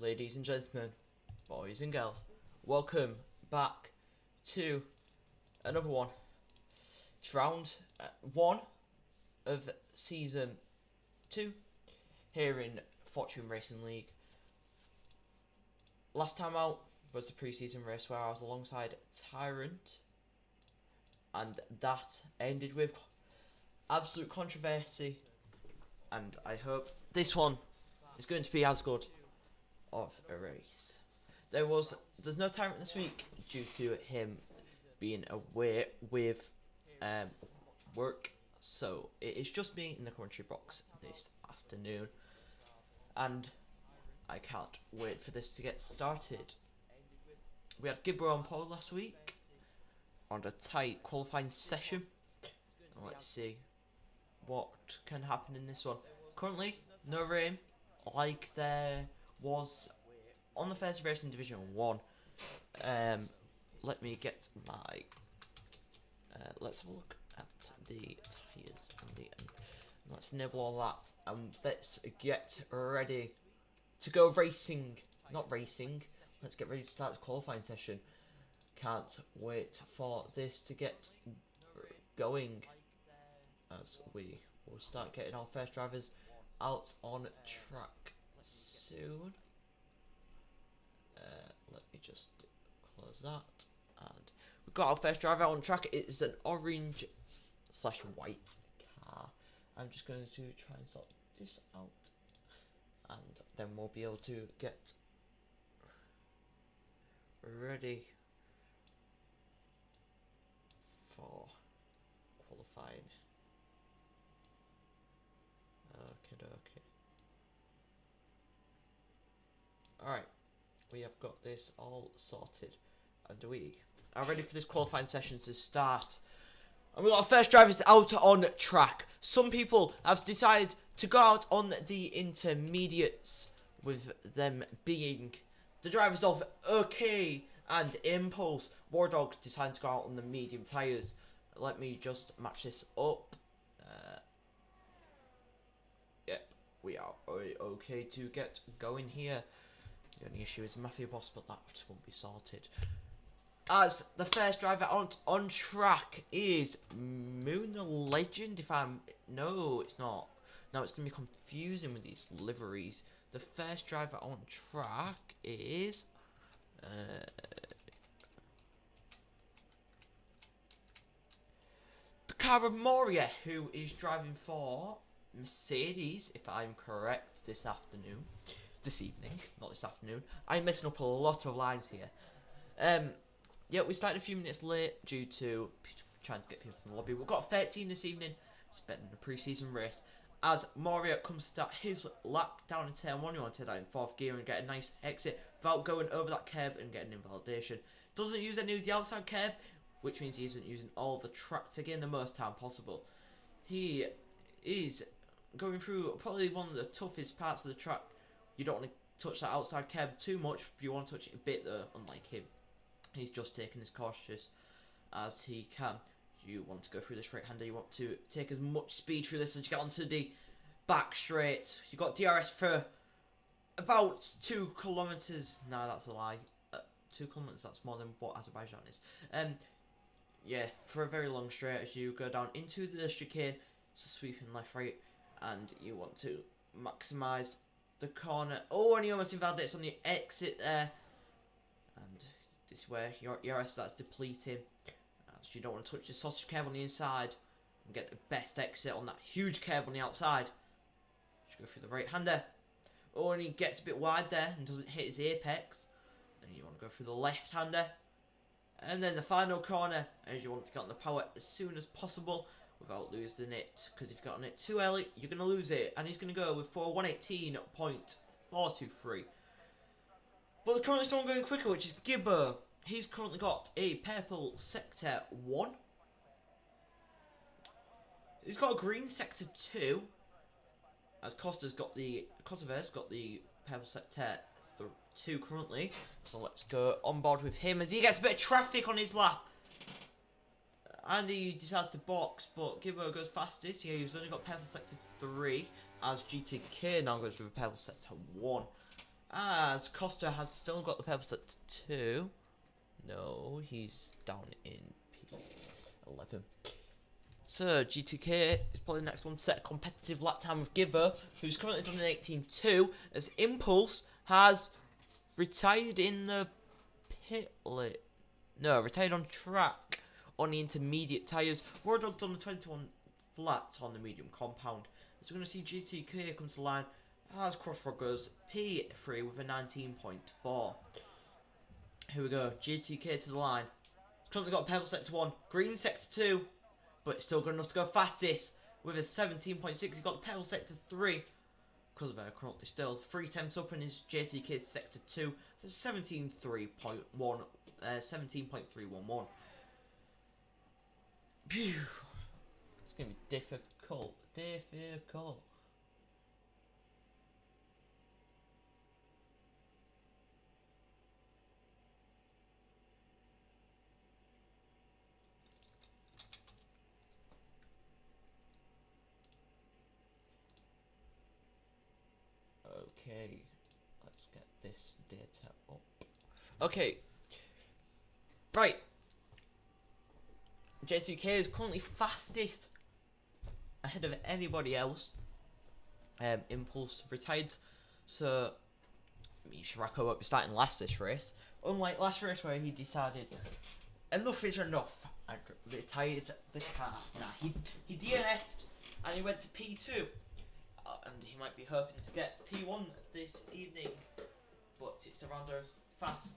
Ladies and gentlemen, boys and girls, welcome back to another one. It's round one of season 2 here in Fortune Racing League. Last time out was the pre-season race where I was alongside Tyrant, and that ended with absolute controversy, and I hope this one is going to be as good of a race. There's no Tyrant this week due to him being away with work, so it is just me in the commentary box this afternoon, and I can't wait for this to get started. We had Gibber on pole last week on a tight qualifying session. Let's see what can happen in this one. Currently, no rain like there was on the first race in Division 1. Let me get my... let's have a look at the tyres and let's nibble all that, and let's get ready to go racing. Not racing, let's get ready to start the qualifying session. Can't wait for this to get going, as we will start getting our first drivers out on track soon. Let me just close that, and we've got our first driver out on track. It's an orange / white car. I'm just going to try and sort this out, and then we'll be able to get ready for qualifying. Okay. Alright, we have got this all sorted, and we are ready for this qualifying session to start. And we've got our first drivers out on track. Some people have decided to go out on the intermediates, with them being the drivers of OK and Impulse. Wardog decided to go out on the medium tyres. Let me just match this up. Yep, we are okay to get going here. The only issue is Mafia Boss, but that won't be sorted. As the first driver out on track is Moon Legend. No, it's not. Now it's going to be confusing with these liveries. The first driver on track is the car of Moria, who is driving for Mercedes, if I'm correct, this evening, not this afternoon. I'm messing up a lot of lines here. Yeah, we started a few minutes late due to trying to get people from the lobby. We've got 13 this evening. It's better than the pre-season race. As Moria comes to start his lap down in turn 1, you want to take that in 4th gear and get a nice exit without going over that curb and getting invalidation. Doesn't use any of the outside curb, which means he isn't using all the track to gain the most time possible. He is going through probably one of the toughest parts of the track. You don't want to touch that outside curb too much, but you want to touch it a bit though, unlike him. He's just taking as cautious as he can. You want to go through this right-hander, you want to take as much speed through this as you get onto the back straight. You've got DRS for about 2 kilometers. No, that's a lie. 2 kilometers, that's more than what Azerbaijan is. Yeah, for a very long straight as you go down into the chicane. It's a sweeping left-right, and you want to maximise the corner. Oh, and he almost invalidates on the exit there. And this is where your ERS starts depleting. So you don't want to touch the sausage curb on the inside and get the best exit on that huge curb on the outside. Just go through the right-hander. Oh, and he gets a bit wide there and doesn't hit his apex. Then you want to go through the left-hander. And then the final corner, as you want to get on the power as soon as possible without losing it. Because if you get on it too early, you're going to lose it. And he's going to go with 118.423. But there's currently someone going quicker, which is Gibber. He's currently got a purple sector 1. He's got a green sector 2. As Kosovo's got the purple sector 2 currently. So let's go on board with him as he gets a bit of traffic on his lap. And he decides to box, but Gibbo goes fastest. Yeah, he's only got purple sector 3. As GTK now goes with a purple sector 1. As Costa has still got the purple set 2. No, he's down in P11. So GTK is probably the next one. Set a competitive lap time with Giver, who's currently done an 18.2, as Impulse has retired in the pit lane. No, retired on track on the intermediate tyres. War Dog's on the 21 flat on the medium compound. So we're going to see GTK come to the line as Crossroad goes P3 with a 19.4. Here we go, GTK to the line. It's currently got purple sector 1, green sector 2, but it's still good enough to go fastest with a 17.6. He's got the purple sector 3. Because of her currently still 3 tenths up in his JTK's sector 2. So 17.311. Phew. It's gonna be difficult. Okay, let's get this data up. Okay, right. JTK is currently fastest ahead of anybody else. Impulse retired, so Shirako won't be starting last this race. Unlike last race where he decided enough is enough and retired the car. Nah, he DNF'd and he went to P2. And he might be hoping to get P1 this evening, but it's around a fast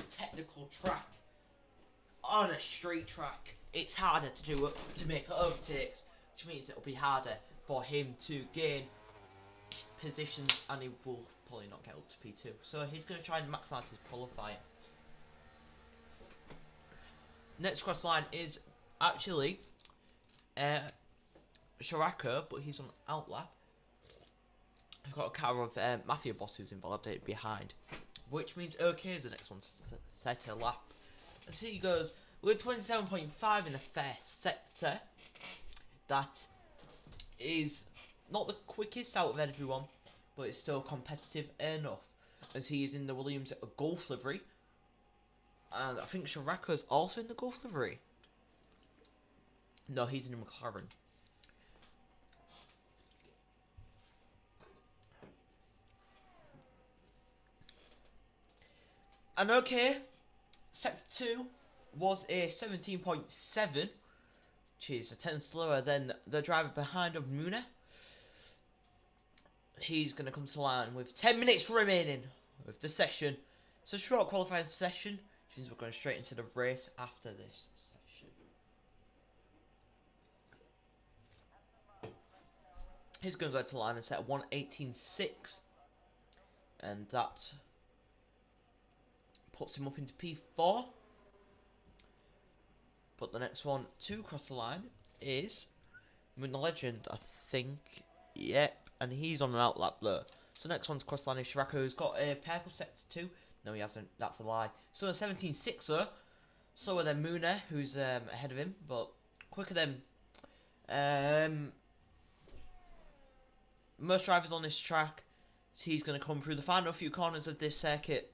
technical track. On a straight track, it's harder to do to make overtakes, which means it'll be harder for him to gain positions, and he will probably not get up to P2. So he's going to try and maximise his qualifying. Next cross line is actually Shirako, but he's on outlap. I've got a car of Mafia Boss who's invalidated behind, which means OK is the next one to set a lap. As he goes with 27.5 in the first sector. That is not the quickest out of everyone, but it's still competitive enough, as he is in the Williams Golf livery, and I think Shirako's also in the Golf livery. No, he's in the McLaren. And okay, sector 2 was a 17.7, which is a 10 slower than the driver behind of Muna. He's going to come to the line with 10 minutes remaining of the session. It's a short qualifying session, which means we're going straight into the race after this session. He's going to go to the line and set a 1:18.6, and that puts him up into P4. But the next one to cross the line is Moon the Legend, I think. Yep, and he's on an outlap there. So next one to cross the line is Shirako, who's got a purple sector 2. No, he hasn't. That's a lie. So a 17.6er. Slower than Muna, who's ahead of him, but quicker than most drivers on this track. So he's going to come through the final few corners of this circuit,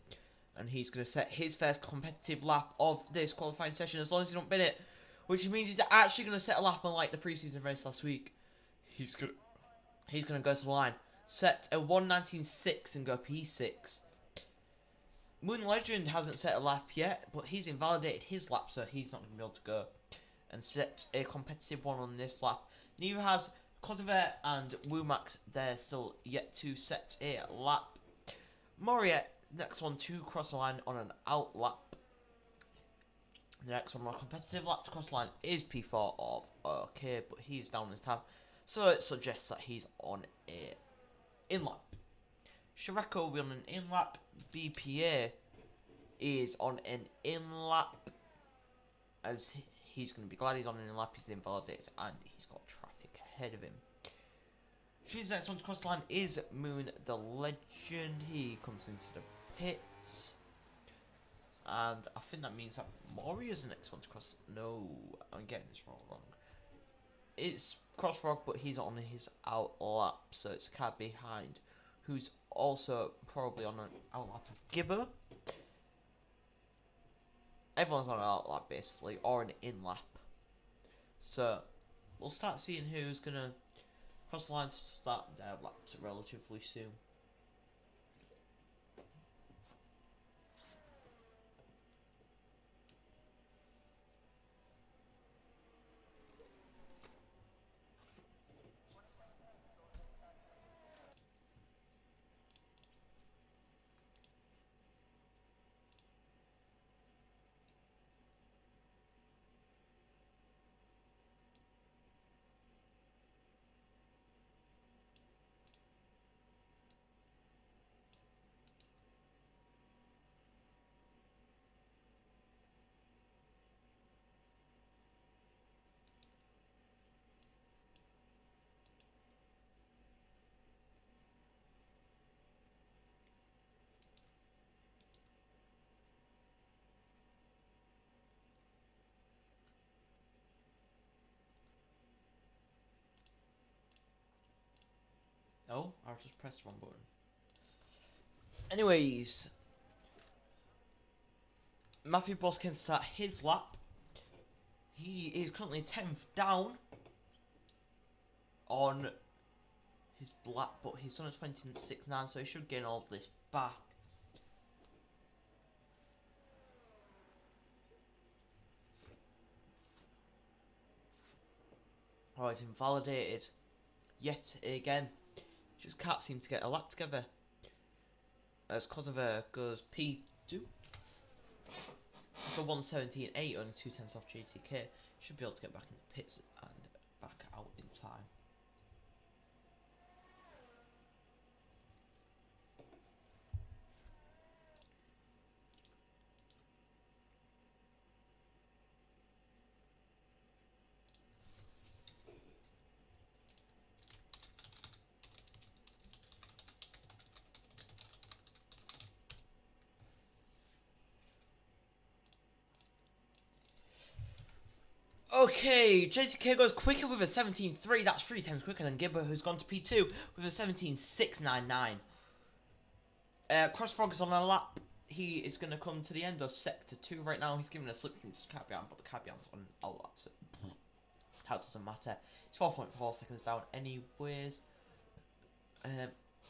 and he's going to set his first competitive lap of this qualifying session, as long as he don't bin it, which means he's actually going to set a lap unlike the preseason race last week. He's going to go to the line, set a 1:19.6 and go P6. Moon Legend hasn't set a lap yet, but he's invalidated his lap, so he's not going to be able to go and set a competitive one on this lap. Neither has Kosovo and Wumax. They're still yet to set a lap. Moria, next one to cross the line on an out lap. The next one, more competitive lap to cross the line, is P4 of OK, but he's down this time, so it suggests that he's on a in lap. Shirako will be on an in lap. BPA is on an in lap, as he's going to be glad he's on an in lap. He's invalidated and he's got traffic ahead of him. The next one to cross the line is Moon the Legend. He comes into the pits, and I think that means that Moria's the next one to cross. No, I'm getting this wrong. It's Crossrock, but he's on his out lap, so it's a car behind who's also probably on an outlap of Gibber. Everyone's on an outlap basically, or an in-lap. So we'll start seeing who's gonna cross the line to start their laps relatively soon. Oh, I just pressed one button. Anyways, Matthew Boss came to start his lap. He is currently 10th down on his lap, but he's done a 26.9, so he should gain all of this back. Oh, it's invalidated. Yet again. Just can't seem to get a lap together. As Kosovo goes P2. For 1:17.8, only 2 tenths off JTK. Should be able to get back in the pits and back out in time. Okay, JTK goes quicker with a 17.3. That's 3 times quicker than Gibber, who's gone to P2 with a 17.699. Crossfrog is on a lap. He is going to come to the end of Sector 2 right now. He's giving a slipstream to Cabian, but the Cabian's on a lap, so how doesn't matter. It's 4.4 seconds down anyways.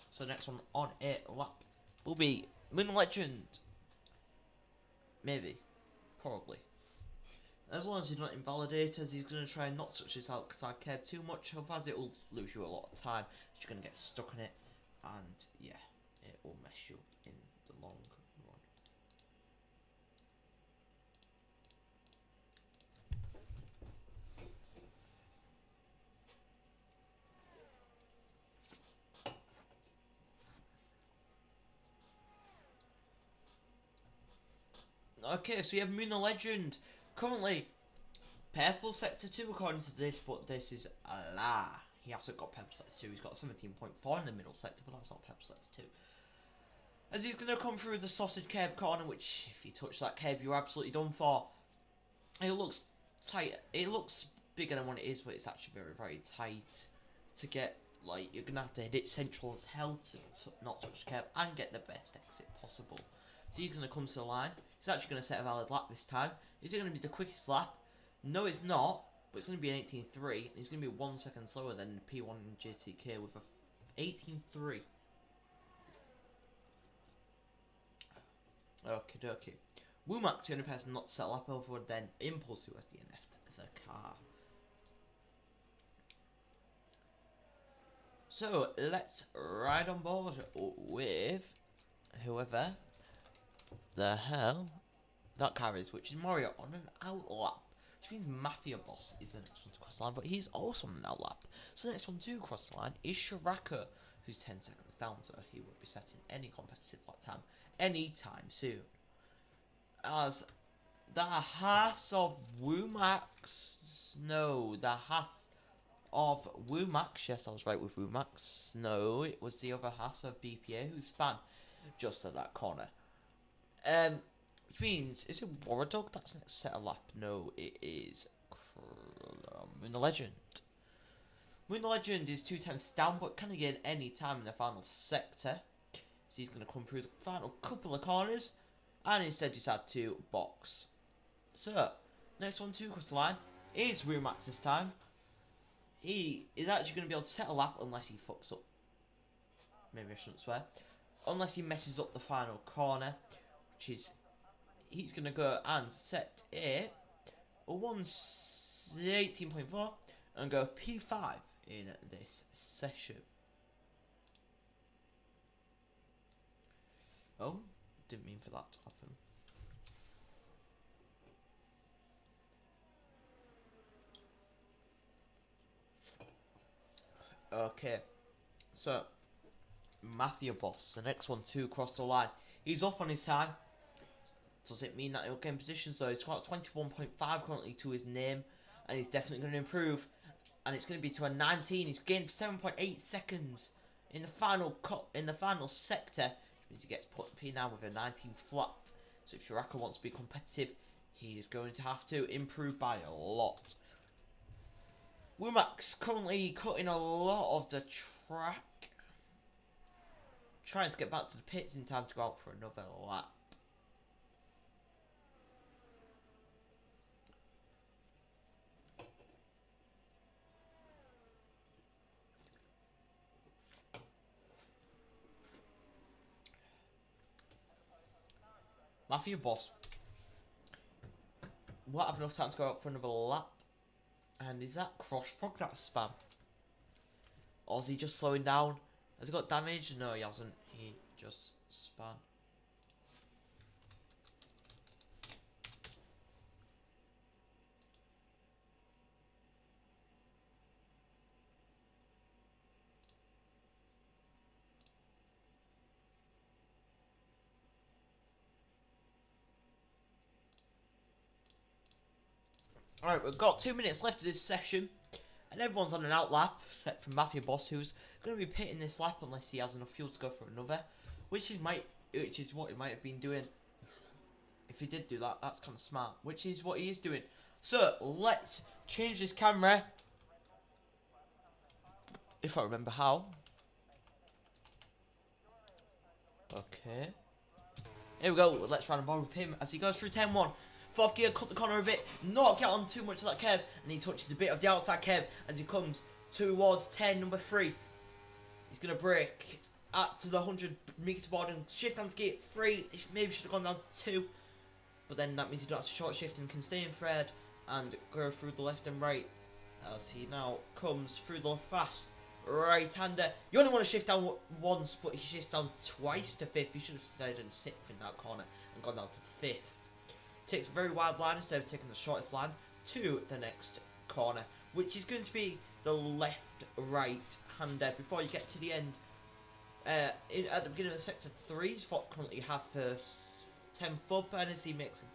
So next one on a lap will be Moon Legend. Maybe. Probably. As long as he's not invalidated, he's going to try and not touch this outside curb too much, otherwise it will lose you a lot of time. You're going to get stuck in it, and yeah, it will mess you in the long run. Okay, so we have Moon the Legend. Currently, Purple Sector 2 according to this, but this is a lie. He hasn't got Purple Sector 2, he's got 17.4 in the middle sector, but that's not Purple Sector 2. As he's going to come through the sausage curb corner, which, if you touch that curb, you're absolutely done for. It looks tight, it looks bigger than what it is, but it's actually very, very tight to get. Like, you're going to have to hit it central as hell to not touch the curb and get the best exit possible. So he's going to come to the line. He's actually going to set a valid lap this time. Is it going to be the quickest lap? No, it's not, but it's going to be an 18.3. And he's going to be 1 second slower than P1 and JTK with a 18.3. Okie dokie. Womack's the only person not to set a lap over, then Impulse, who has DNF'd the car. So let's ride on board with whoever the hell that car is, which is Mario on an outlap. Which means Mafia Boss is the next one to cross the line, but he's also on an outlap. So the next one to cross the line is Shiraka, who's 10 seconds down, so he will be setting any competitive lap time anytime soon. As the Haas of Womax, no, the Haas of Womax, yes, I was right with Womax. No, it was the other Haas of BPA who span just at that corner. Which means, is it Waradog that's next set a lap? No, it is Moon the Legend. Moon Legend is 2/10 down, but can again any time in the final sector. So he's going to come through the final couple of corners, and instead decide to box. So, next one to cross the line is Rumax this time. He is actually going to be able to set a lap unless he fucks up. Maybe I shouldn't swear. Unless he messes up the final corner, which is he's going to go and set a 1:18.4 and go P5 in this session. Oh, didn't mean for that to happen. Okay, so Matthew Boss, the next one to cross the line. He's up on his time. Does it mean that he'll get in position? So he's got 21.5 currently to his name, and he's definitely going to improve. And it's going to be to a 19. He's gained 7.8 seconds in the final sector, which means he gets put P9 with a 19 flat. So if Shiraka wants to be competitive, he is going to have to improve by a lot. Wumax currently cutting a lot of the track, trying to get back to the pits in time to go out for another lap. Matthew Boss won't have enough time to go out for another lap. And is that Cross Frog that spam? Or is he just slowing down? Has he got damage? No, he hasn't. He just spun. Alright, we've got 2 minutes left of this session, and everyone's on an out lap, except for Matthew Boss, who's going to be pitting this lap unless he has enough fuel to go for another, which is what he might have been doing. If he did do that, that's kind of smart, which is what he is doing. So, let's change this camera, if I remember how. Okay. Here we go, let's run a ball with him as he goes through 10-1. Fourth gear, cut the corner a bit, not get on too much of that curb, and he touches a bit of the outside curb as he comes towards 10, number 3. He's going to brake to the 100 meter board and shift down to gear 3. Maybe should have gone down to 2, but then that means he don't have to short shift and can stay in third and go through the left and right as he now comes through the fast right-hander. You only want to shift down once, but he shifts down twice to 5th. He should have stayed in 6th in that corner and gone down to 5th. Takes a very wide line instead of taking the shortest line to the next corner, which is going to be the left-right hander before you get to the end. At the beginning of the sector 3, Spot currently have first 10th up, and as he makes a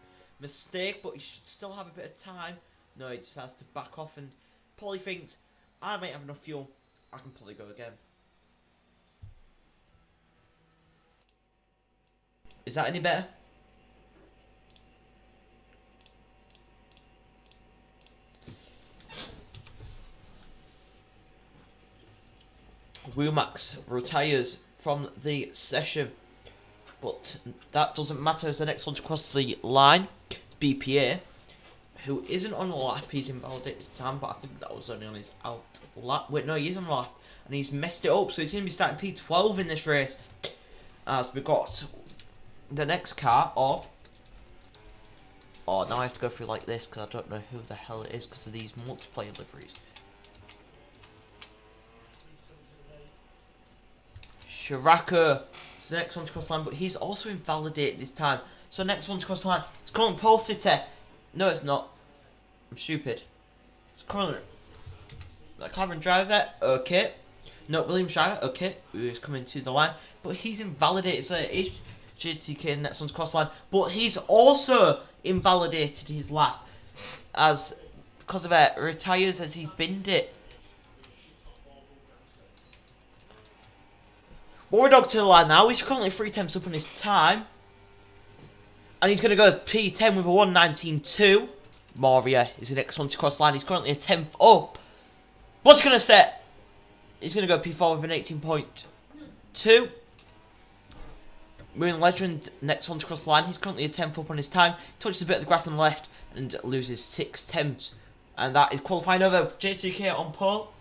mistake, but he should still have a bit of time. No, he decides to back off, and Polly thinks, I might have enough fuel, I can probably go again. Is that any better? Wumax retires from the session, but that doesn't matter as the next one to cross the line is BPA, who isn't on a lap. He's invalidated time, but I think that was only on his out lap. Wait, no, he is on a lap, and he's messed it up, so he's going to be starting P12 in this race, as we got the next car of... Oh, now I have to go through like this, because I don't know who the hell it is, because of these multiplayer liveries. Shiraka is the next one to cross the line, but he's also invalidated this time. So next one to cross the line, it's Colin Pole City. No, it's not. I'm stupid. It's Colin. McLaren driver, okay. No, William Shire, okay. Who's coming to the line, but he's invalidated. So it's JTK, next one to cross the line, but he's also invalidated his lap as because of it retires as he's binned it. War Dog to the line now. He's currently 3 temps up on his time. And he's going to go P10 with a 1:19.2. Moria is the next one to cross the line. He's currently a 10th up. What's he going to set? He's going to go P4 with an 18.2. Moon Legend, next one to cross the line. He's currently a 10th up on his time. Touches a bit of the grass on the left and loses 6/10. And that is qualifying over. J2K on pole.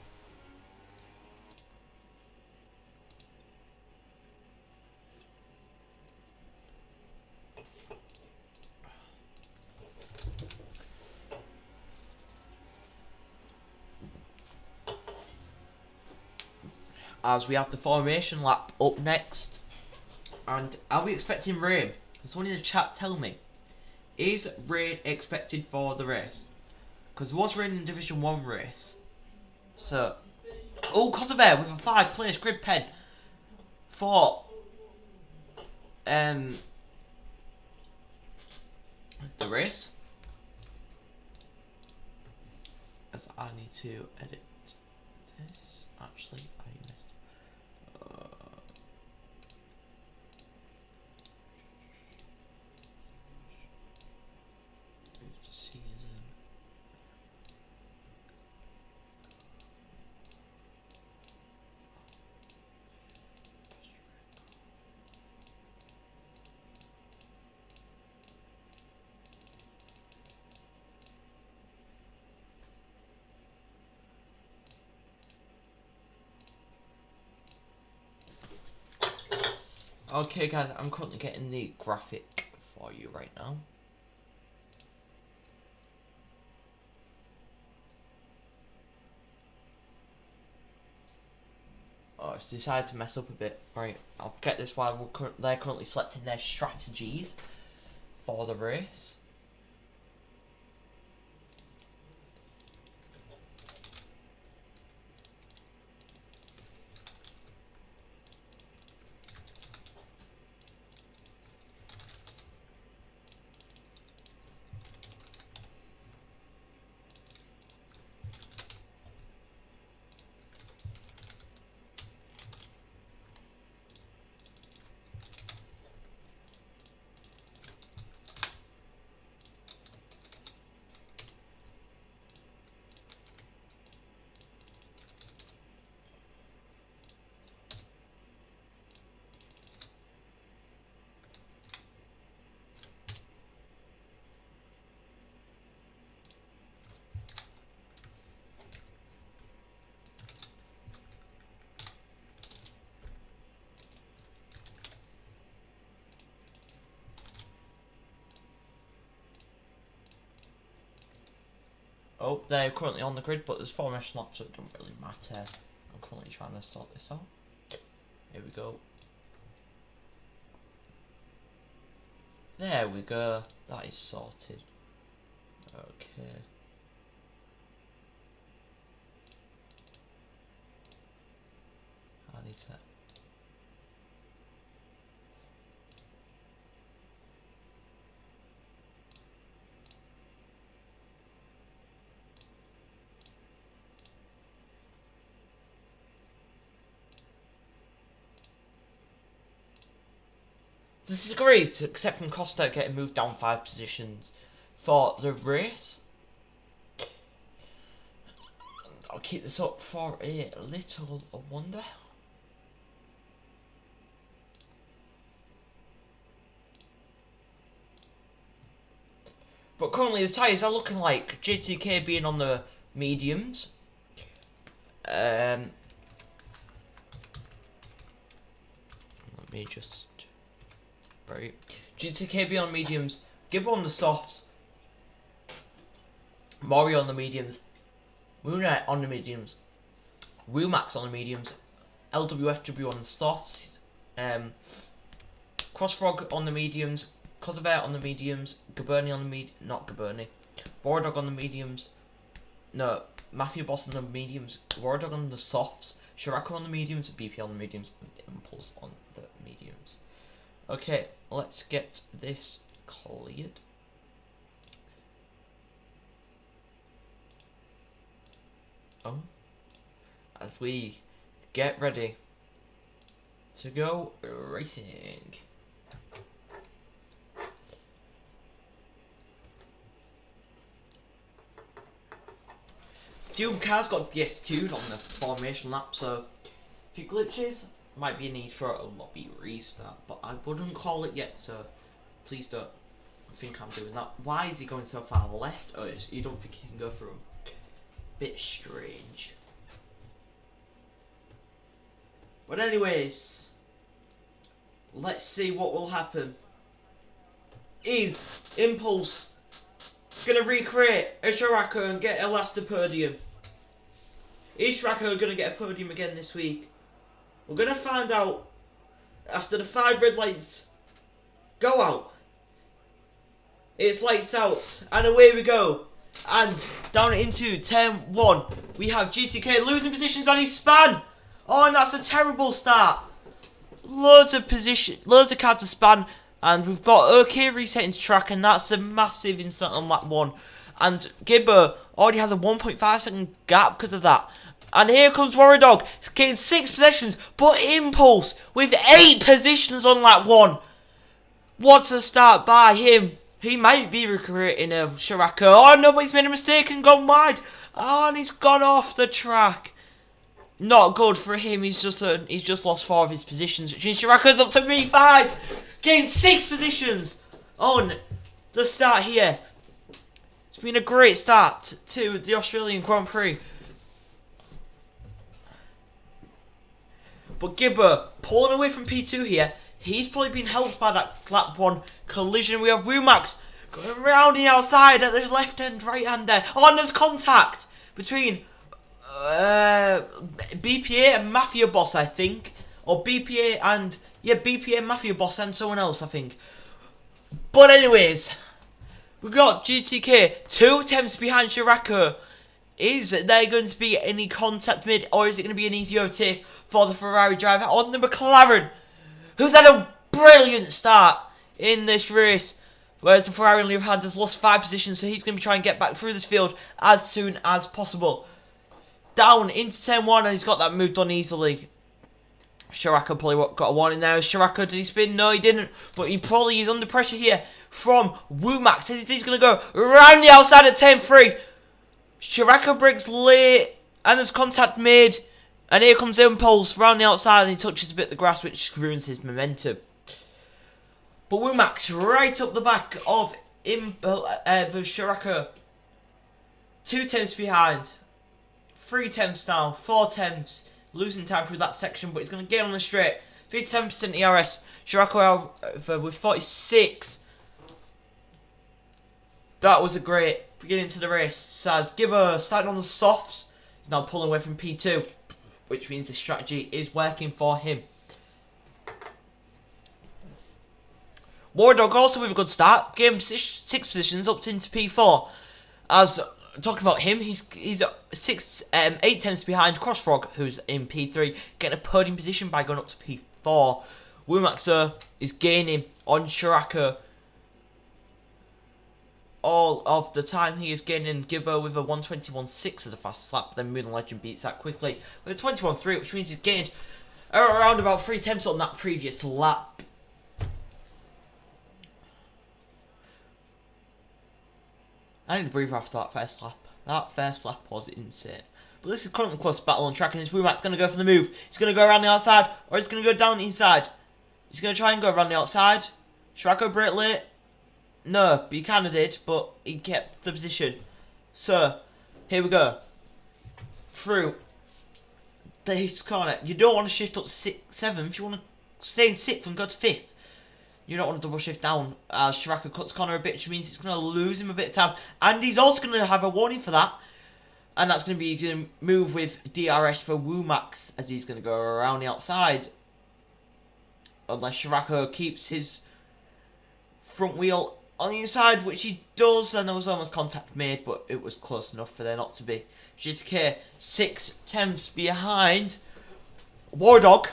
As we have the formation lap up next. And are we expecting rain? Can someone in the chat tell me? Is rain expected for the race? Because there was rain in Division 1 race. So. Oh, Kosovo with a 5 place grid pen. For. The race. As I need to edit this. Actually, I missed. Season. Okay guys, I'm currently getting the graphic for you right now. Oh, it's decided to mess up a bit. Right, I'll get this while they're currently selecting their strategies for the race. Oh, they're currently on the grid, but there's formation laps, so it doesn't really matter. I'm currently trying to sort this out. Here we go. There we go. That is sorted. Okay. I need to. This is great, except from Costa getting moved down 5 positions for the race. I'll keep this up for a little wonder. But currently the tyres are looking like JTK being on the mediums. Let me just... Right. GTK being on mediums. Gibbo on the softs. Mario on the mediums. Moonlight on the mediums. Wheelmax on the mediums. LWFW on the softs. Crossfrog on the mediums. Kosovo on the mediums. Gaberni on the not Gaberni. Borodog on the mediums. No, Mafia Boss on the mediums. Borodog on the softs. Shirako on the mediums. BP on the mediums. And Impulse on the mediums. Okay, let's get this cleared. Oh, as we get ready to go racing. Few cars got DSQ'd on the formation lap, so few glitches. Might be a need for a lobby restart, but I wouldn't call it yet, so please don't think I'm doing that. Why is he going so far left? Oh, you don't think he can go through? Bit strange. But anyways, let's see what will happen. Is Impulse gonna recreate a Shirako and get a last podium? Is Shirako gonna get a podium again this week? We're gonna find out after the 5 red lights go out. It's lights out, and away we go. And down into 10-1, we have GTK losing positions on his span. Oh, and that's a terrible start. Loads of cars to span, and we've got OK resetting to track, and that's a massive instant on lap 1. And Gibber already has a 1.5 second gap because of that. And here comes Warrior Dog. He's getting 6 positions, but Impulse with 8 positions on lap 1. What a start by him. He might be recreating a Shirako. Oh no, but he's made a mistake and gone wide. Oh, and he's gone off the track. Not good for him. He's just lost 4 of his positions, which means Shirako's up to B5. Getting 6 positions on the start here. It's been a great start to the Australian Grand Prix. But Gibber pulling away from P2 here. He's probably been helped by that lap 1 collision. We have Wumax going around the outside at the left and right hand there. Oh, and there's contact between BPA and Mafia Boss, I think. Or BPA and Mafia Boss and someone else, I think. But anyways, we've got GTK 2 attempts behind Shirako. Is there going to be any contact mid, or is it going to be an easy overtake for the Ferrari driver on the McLaren, who's had a brilliant start in this race? Whereas the Ferrari on the other hand has lost 5 positions, so he's going to be trying to get back through this field as soon as possible. Down into 10-1, and he's got that move done easily. Shirako probably got a warning there. Shirako, did he spin? No, he didn't. But he probably is under pressure here from Wumax. He's going to go around the outside at 10-3. Shirako breaks late, and there's contact made. And here comes Impulse round the outside, and he touches a bit of the grass, which ruins his momentum. But Wumax right up the back of Shirako. 2 attempts behind. 3 attempts now. 4 attempts. Losing time through that section, but he's going to get on the straight. 57% ERS. Shirako with 46. That was a great beginning to the race. As Gibber starting on the softs, he's now pulling away from P2, which means the strategy is working for him. Warrior Dog also with a good start, getting 6 positions up into P4. As talking about him, he's 8 attempts behind Crossfrog, who's in P3, getting a podium position by going up to P4. Wumax is gaining on Shirako all of the time. He is gaining Gibbo with a 121.6 as a fast lap. Then Moon Legend beats that quickly with a 21.3, which means he's gained around about 3 attempts on that previous lap. I need a breather after that first lap. That first lap was insane. But this is currently a close battle on track, and his Wumax going to go for the move. He's going to go around the outside, or he's going to go down the inside. He's going to try and go around the outside. Shirako brake late. No, but he kind of did, but he kept the position. So, here we go. Through this corner. You don't want to shift up to 7th. You want to stay in 6th and go to 5th. You don't want to double shift down as Shirako cuts corner a bit, which means it's going to lose him a bit of time. And he's also going to have a warning for that. And that's going to be going to move with DRS for Wumax, as he's going to go around the outside. Unless Shirako keeps his front wheel on the inside, which he does. And there was almost contact made, but it was close enough for there not to be. GTK 6 attempts behind Warrior Dog.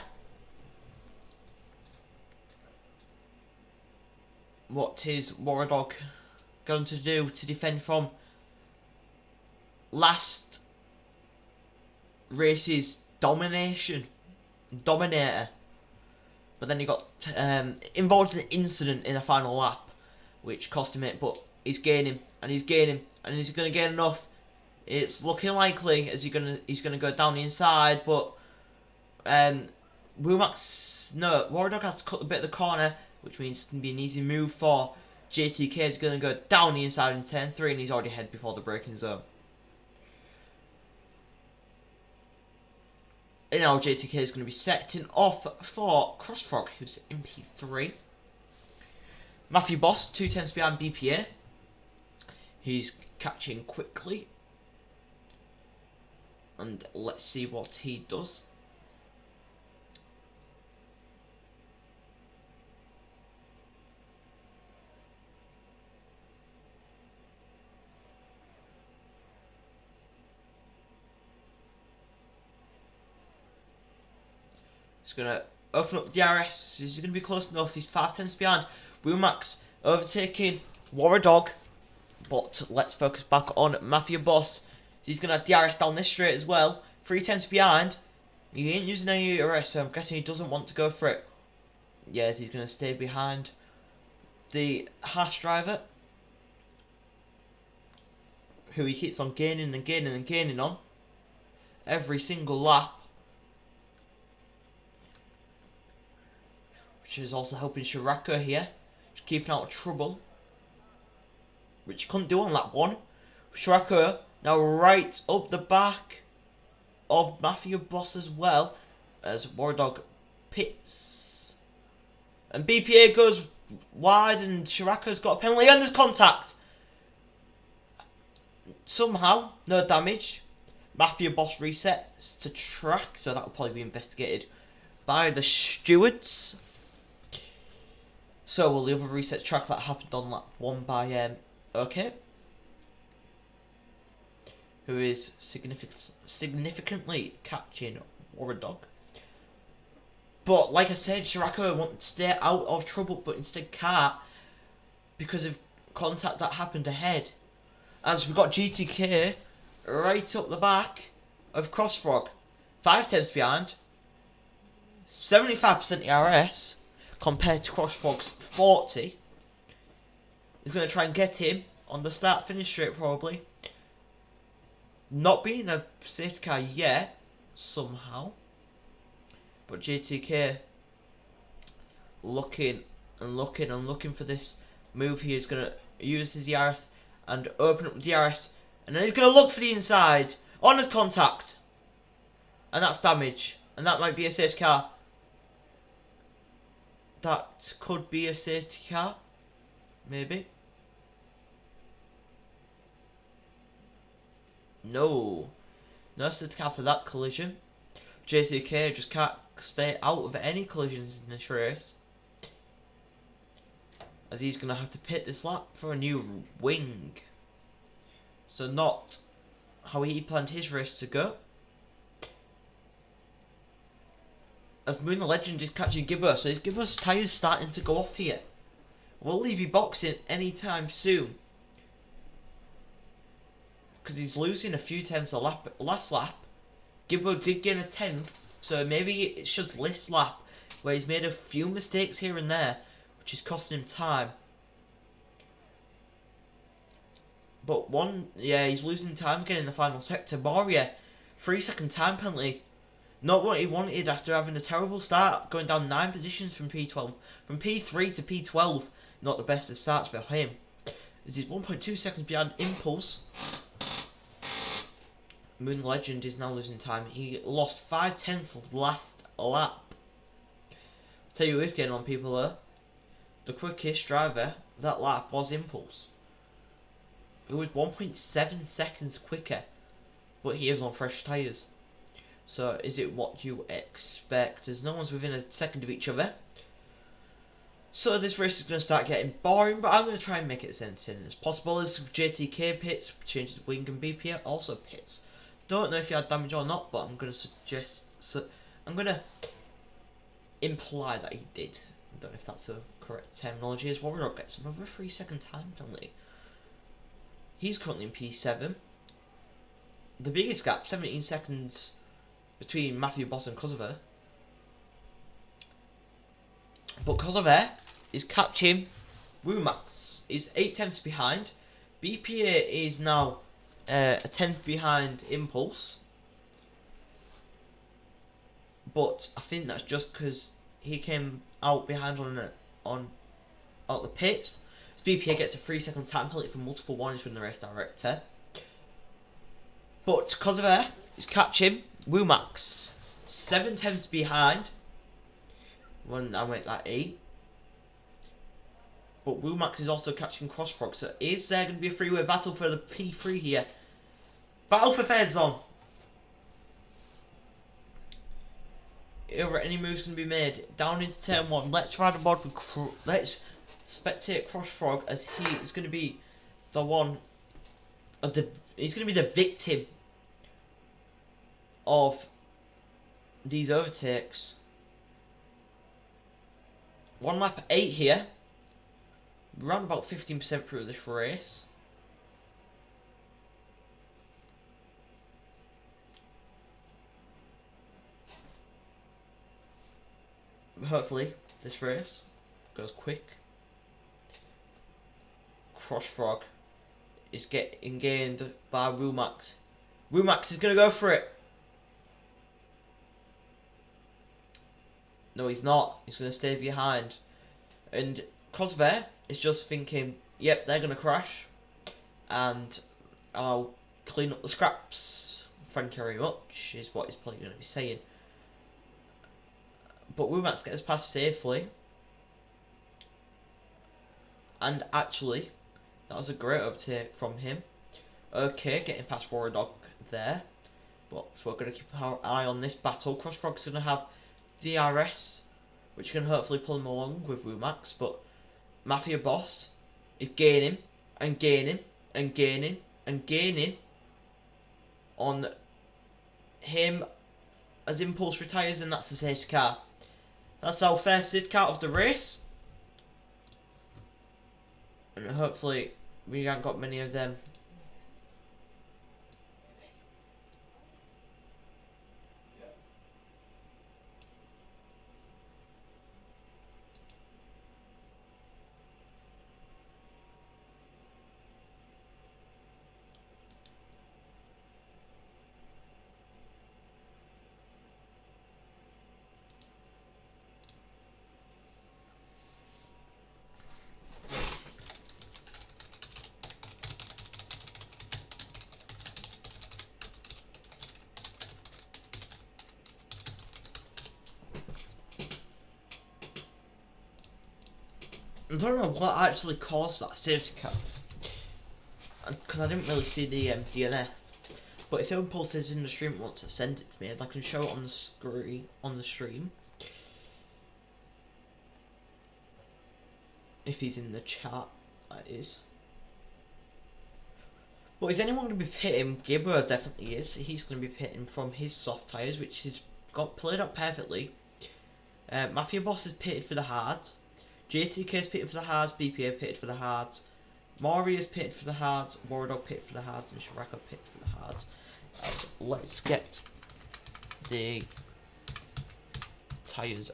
What is Warrior Dog going to do to defend from last race's dominator? But then he got involved in an incident in the final lap, which cost him it. But he's gaining, and he's gaining, and he's going to gain enough. It's looking likely as he's going to go down the inside, but Warrior Dog has to cut a bit of the corner, which means it's going to be an easy move for JTK. Is going to go down the inside in 10-3, and he's already ahead before the braking zone. And now JTK is going to be setting off for Crossfrog, who's in P3. Matthew Boss, 2 tenths behind BPA. He's catching quickly. And let's see what he does. He's going to open up the DRS. He's going to be close enough. He's 5 tenths behind. Wheelmax overtaking Warrior Dog. But let's focus back on Matthew Boss. He's going to DRS down this straight as well. 3 tenths behind. He ain't using any DRS, so I'm guessing he doesn't want to go for it. Yes, he's going to stay behind the Haas driver, who he keeps on gaining and gaining and gaining on every single lap. Which is also helping Shirako here. Just keeping out of trouble. Which he couldn't do on lap 1. Shirako now right up the back of Matthew Boss as well, as Warrior Dog pits. And BPA goes wide, and Shirako's got a penalty, and there's contact. Somehow, no damage. Matthew Boss resets to track, so that will probably be investigated by the stewards. So will the other reset track that happened on lap 1 by OK, who is significantly catching Warrior Dog. But like I said, Shirako wanted to stay out of trouble, but instead can't because of contact that happened ahead. As we've got GTK right up the back of Crossfrog, 5 tenths behind, 75% ERS compared to Crossfrog's 40. He's going to try and get him on the start-finish straight probably. Not being a safety car yet, somehow. But JTK looking and looking and looking for this move. He is going to use his DRS and open up the DRS. And then he's going to look for the inside. On his contact. And that's damage. And that might be a safety car. That could be a safety car. Maybe. No. No safety car for that collision. JCK just can't stay out of any collisions in this race, as he's going to have to pit this lap for a new wing. So not how he planned his race to go. As Moon the Legend is catching Gibbo, so his Gibbo's tyres starting to go off here. We'll leave you boxing anytime soon, because he's losing a few tenths a lap. Last lap, Gibbo did gain a 10th, so maybe it's just this lap where he's made a few mistakes here and there, which is costing him time. But he's losing time again in the final sector. Moria, 3-second time penalty. Not what he wanted after having a terrible start, going down 9 positions from P12. From P3 to P12, not the best of starts for him. This is 1.2 seconds behind Impulse. Moon Legend is now losing time. He lost 5 tenths last lap. Tell you who is getting on people though. The quickest driver that lap was Impulse. It was 1.7 seconds quicker, but he is on fresh tyres. So is it what you expect, as no one's within a second of each other? So this race is going to start getting boring, but I'm going to try and make it as entertaining as possible. As JTK pits, changes wing, and BPA also pits. Don't know if he had damage or not, but I'm going to suggest... I'm going to imply that he did. I don't know if that's a correct terminology. As Warrior Dog gets another 3-second time penalty. He's currently in P7. The biggest gap, 17 seconds between Matthew Boss and Kosovo. But Kosovo is catching Wumax. Is 8 tenths behind. BPA is now a 10th behind Impulse. but I think that's just because he came out behind on out the pits. So BPA gets a 3-second time penalty for multiple warnings from the race director. But Kosover is catching Wumax 7 tenths behind. When I went like 8. But Wumax is also catching Crossfrog. So is there going to be a freeway battle for the P3 here? Battle for third zone. Over any moves can be made down into turn 1. Let's ride a mod with let's spectate Crossfrog as he is going to be the one of the. He's going to be the victim of these overtakes. 1 lap 8 here. Around about 15% through this race. Hopefully this race goes quick. Crossfrog is getting gained by Wumax. Wumax is going to go for it. No, he's not. He's going to stay behind. And Kosover is just thinking, yep, they're going to crash. And I'll clean up the scraps. Thank you very much, is what he's probably going to be saying. But Wumax gets past safely. And actually, that was a great overtake from him. Okay, getting past Warrior there. But so we're going to keep our eye on this battle. Crossfrog's going to have DRS, which can hopefully pull him along with Wumax. But Mafia Boss is gaining and gaining and gaining and gaining on him as Impulse retires, and that's the safety car. That's our first safety car of the race. And hopefully we haven't got many of them. I don't know what actually caused that safety car, because I didn't really see the DNF. But if Impulse is in the stream wants to send it to me, and I can show it on the screen on the stream. If he's in the chat, that is. But is anyone going to be pitting? Gabriel definitely is. He's going to be pitting from his soft tyres, which has got played out perfectly. Mafia Boss is pitted for the hards. JTK is pitted for the hards. BPA pitted for the hards. Maury is pitted for the hards. Waradog pitted for the hards. And Shiraka pitted for the hards. Let's get the tyres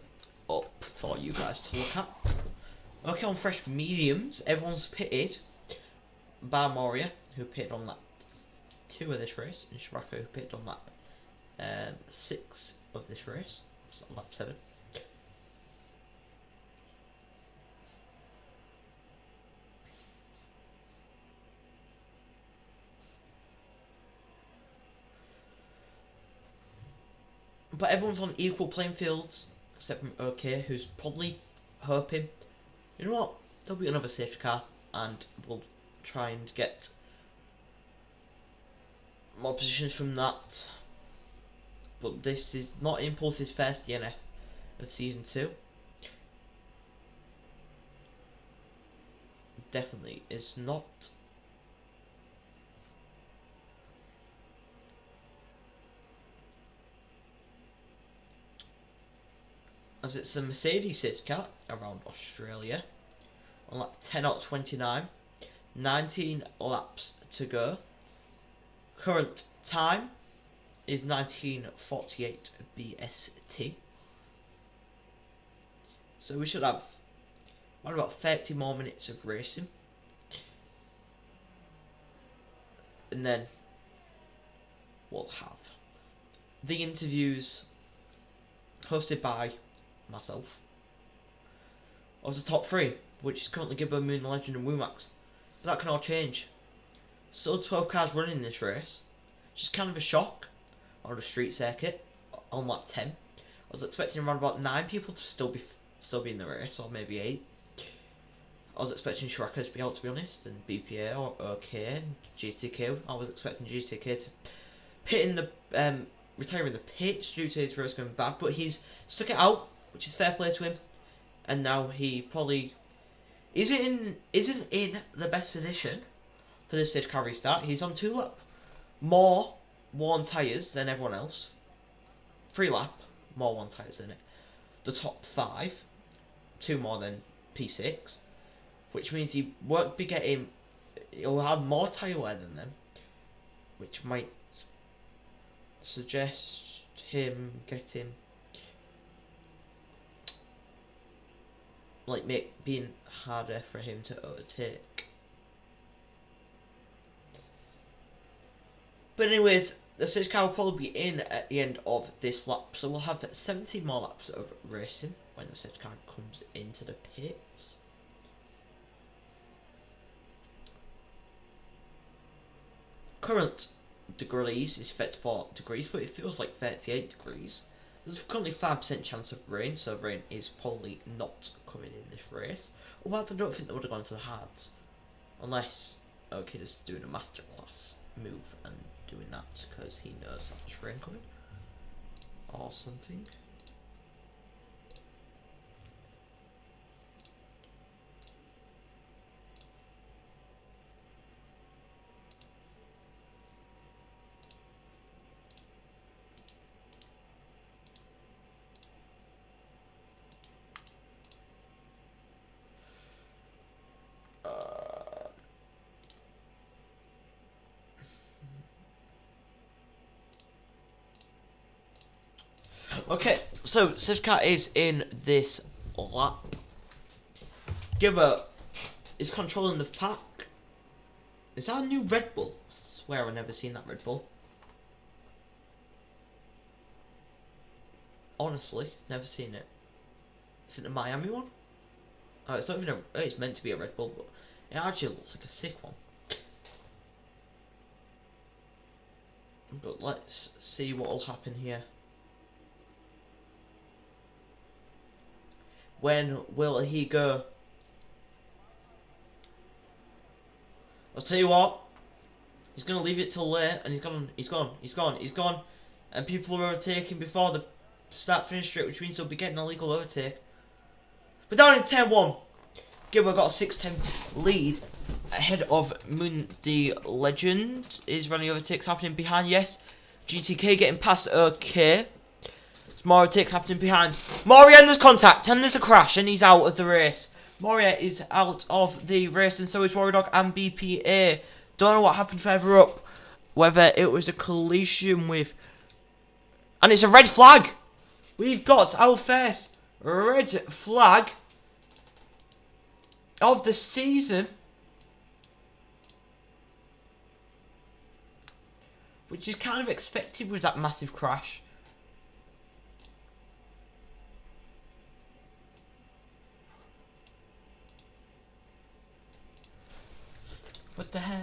up for you guys to look at. Okay, on fresh mediums, everyone's pitted. Bar Moria, who pitted on lap 2 of this race, and Shiraka, who pitted on lap 6 of this race, so lap 7. But everyone's on equal playing fields, except from OK, who's probably hoping, you know what, there'll be another safety car, and we'll try and get more positions from that. But this is not Impulse's first DNF of Season 2. Definitely is not. As it's a Mercedes safety car around Australia. On lap 10 out of 29. 19 laps to go. Current time is 19:48 BST. So we should have around about 30 more minutes of racing. And then we'll have the interviews hosted by myself, of the top 3, which is currently Gibbo, Moon Legend and Woomax. But that can all change. Still 12 cars running in this race, which is kind of a shock on a street circuit on lap 10. I was expecting around about 9 people to still be in the race, or maybe 8. I was expecting Shrekka to be out, to be honest, and BPA or OK and GTK. I was expecting GTK to retire in the pits due to his race going bad, but he's stuck it out, which is fair play to him. And now he probably isn't in the best position for the stage car restart. He's on 2 lap more worn tyres than everyone else. 3 lap more worn tyres than it. The top 5, 2 more than P6. Which means he won't be getting... He'll have more tyre wear than them. Which might suggest him getting... being harder for him to overtake. But anyways, the stage car will probably be in at the end of this lap. So we'll have 17 more laps of racing when the stage car comes into the pits. Current degrees is 34 degrees, but it feels like 38 degrees. There's currently 5% chance of rain, so rain is probably not coming in this race. Otherwise, I don't think they would have gone to the hards. Unless OK is doing a masterclass move and doing that because he knows that there's rain coming. Or something. Okay, so stage car is in this lap. Gibbo is controlling the pack. Is that a new Red Bull? I swear I've never seen that Red Bull. Honestly, never seen it. Is it the Miami one? Oh, it's not even a... It's meant to be a Red Bull, but it actually looks like a sick one. But let's see what will happen here. When will he go? I'll tell you what. He's gonna leave it till late, and he's gone. And people are overtaking before the start-finish straight, which means they'll be getting a legal overtake. But down in 10-1, Gibbo got a 6-10 lead ahead of Moon the Legend. Is running overtakes happening behind? Yes. GTK getting past OK. More overtakes happening behind. Moria, and there's contact, and there's a crash, and he's out of the race. Moria is out of the race, and so is Warrior Dog and BPA. Don't know what happened further up. Whether it was a collision with... And it's a red flag! We've got our first red flag of the season. Which is kind of expected with that massive crash. What the hell?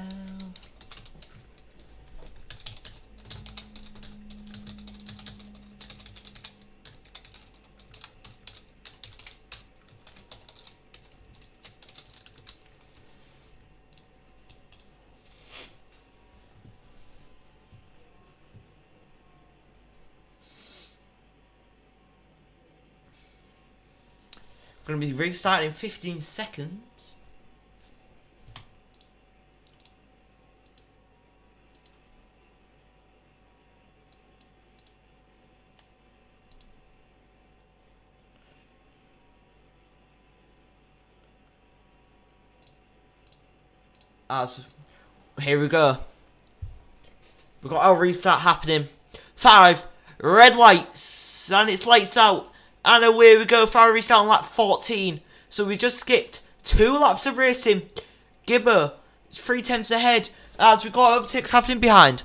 Going to be restarting in 15 seconds. Here we go. We've got our restart happening. 5 red lights, and it's lights out, and away we go for our restart on lap 14. So we just skipped 2 laps of racing. Gibbo is 3 tenths ahead as we got overtakes happening behind.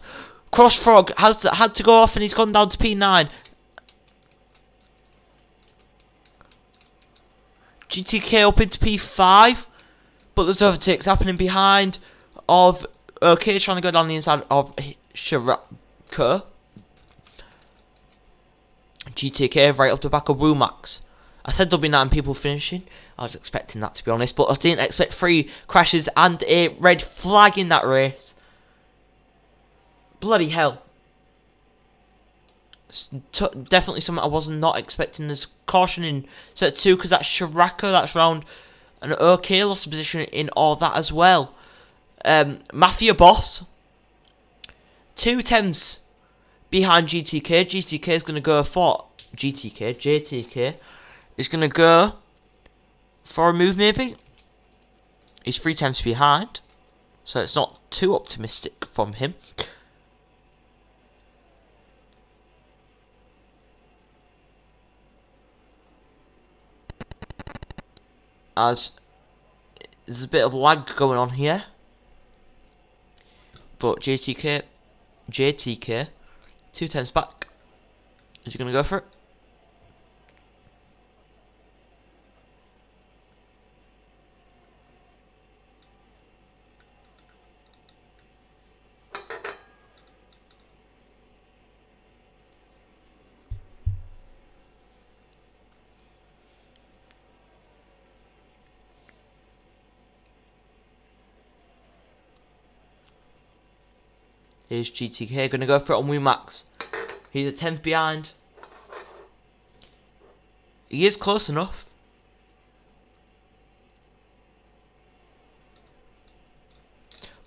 Cross Frog has had to go off, and he's gone down to P9. GTK up into P5, but there's overtakes happening behind of OK trying to go down the inside of Sharaka. GTK right up the back of Wumax. I said there'll be 9 people finishing. I was expecting that, to be honest, but I didn't expect 3 crashes and a red flag in that race. Bloody hell. Definitely something I was not expecting. There's caution in set 2 because that's Sharaka, that's round. And OK lost the position in all that as well. Mafia Boss. 2 temps behind GTK. GTK is going to go for JTK is going to go for a move maybe. He's 3 temps behind, so it's not too optimistic from him. As there's a bit of lag going on here, but JTK 2 temps back. Is he going to go for it? Here's GTK going to go for it on Wumax. He's a 10th behind. He is close enough.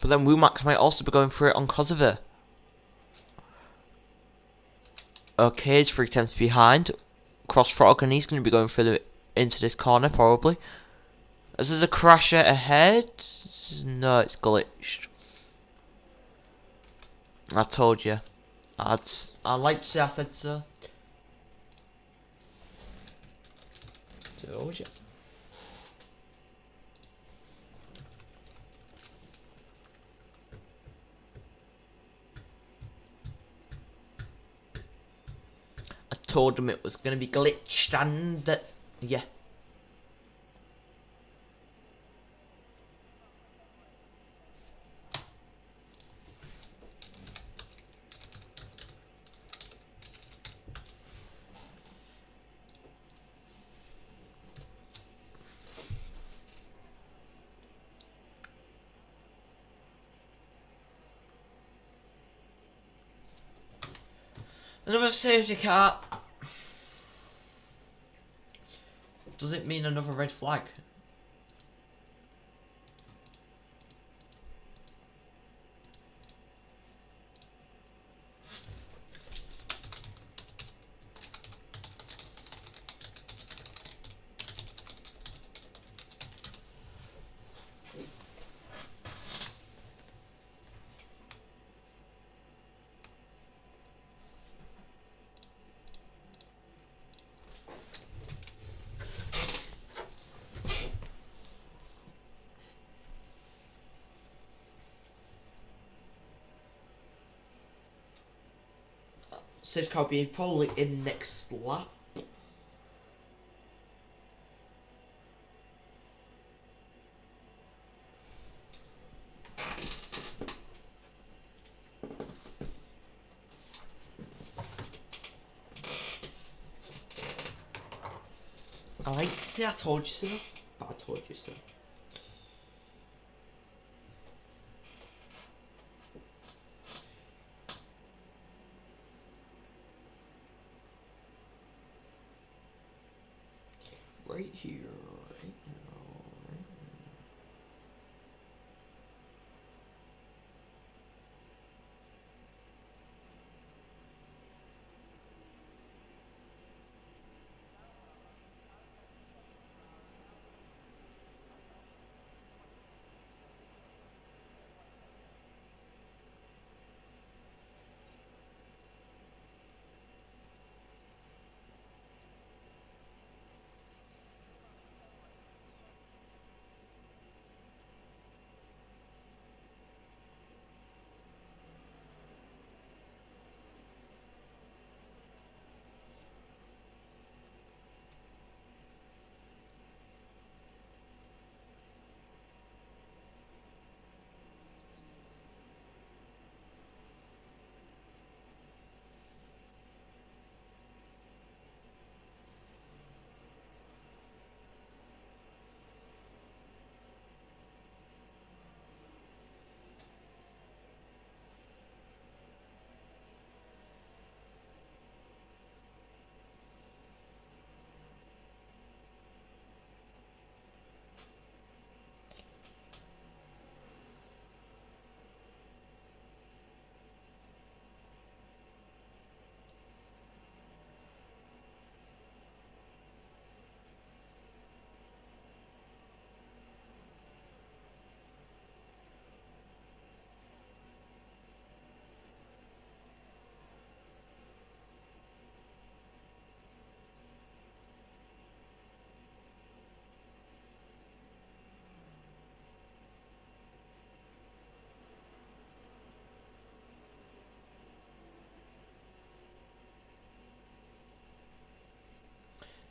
But then Wumax might also be going for it on Kosovo. Okay, he's 3 temps behind. Cross Frog, and he's going to be going further into this corner probably. As there's a crasher ahead. No, it's glitched. I told you. I'd like to say I said so. Told you. I told him it was going to be glitched and yeah. Another safety car. Does it mean another red flag? Safety car being probably in next lap. I like to say I told you so, but I told you so. Right here, right now, right now.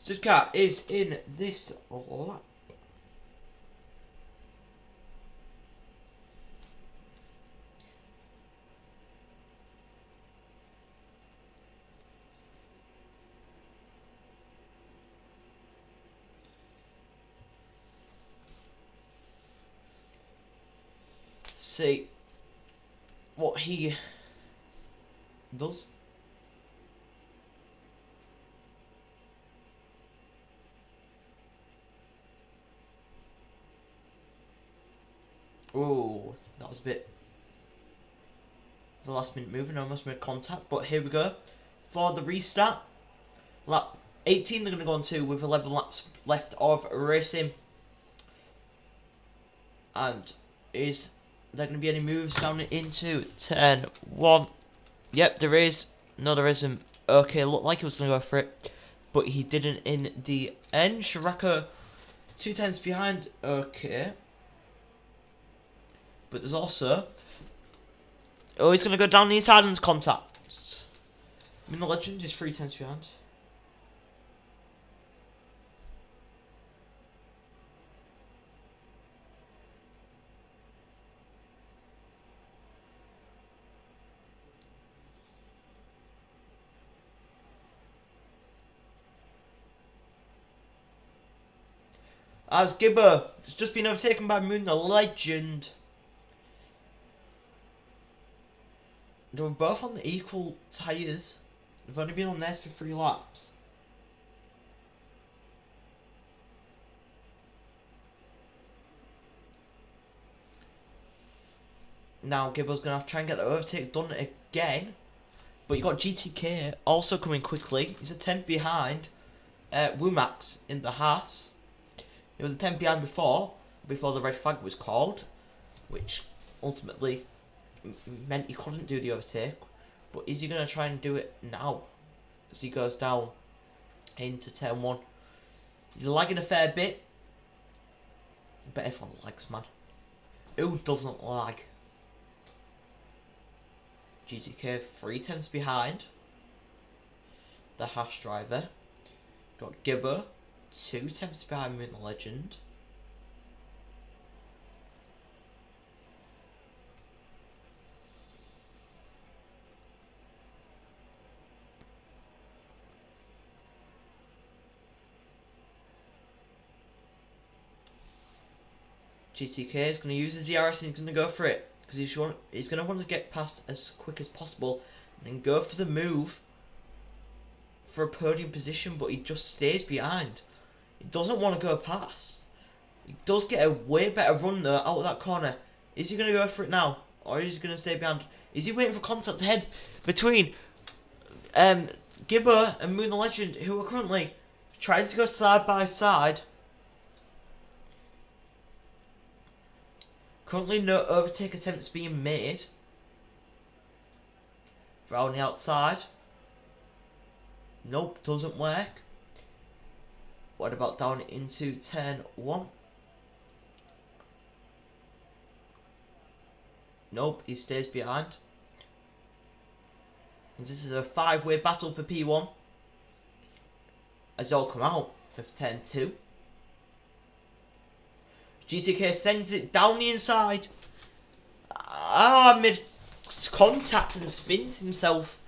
Stuttgart is in this lap. See what he does. Oh, that was a bit the last minute move and almost made contact, but here we go for the restart. Lap 18 they're going to go on to with 11 laps left of racing. And is there going to be any moves down into turn 1? Yep, there is. No, there isn't. Okay, looked like he was going to go for it, but he didn't in the end. Shiraka 2 tenths behind. Okay. But there's also... Oh, he's going to go down the inside and contact. I mean, the legend is 3 tenths behind. As Gibber has just been overtaken by Moon the Legend. They were both on the equal tyres. They've only been on theirs for 3 laps. Now Gibber's going to have to try and get the overtake done again. But you got GTK also coming quickly. He's a 10th behind Womax in the Haas. He was a 10th behind before the red flag was called, which ultimately meant he couldn't do the overtake. But is he going to try and do it now as he goes down into turn 1? He's lagging a fair bit. But everyone lags, man. Who doesn't lag? GTK 3 tenths behind the Haas driver. Got Gibber 2 tenths behind Moon the Legend. GTK is going to use his ZRS and he's going to go for it. Because he's going to want to get past as quick as possible. And then go for the move for a podium position. But he just stays behind. He doesn't want to go past. He does get a way better run though out of that corner. Is he going to go for it now? Or is he going to stay behind? Is he waiting for contact ahead between Gibber and Moon the Legend, who are currently trying to go side by side? Currently no overtake attempts being made. Around the outside. Nope, doesn't work. What about down into turn 1? Nope, he stays behind. And this is a 5-way battle for P1. As they all come out for turn 2. GTK sends it down the inside. Mid contact and spins himself.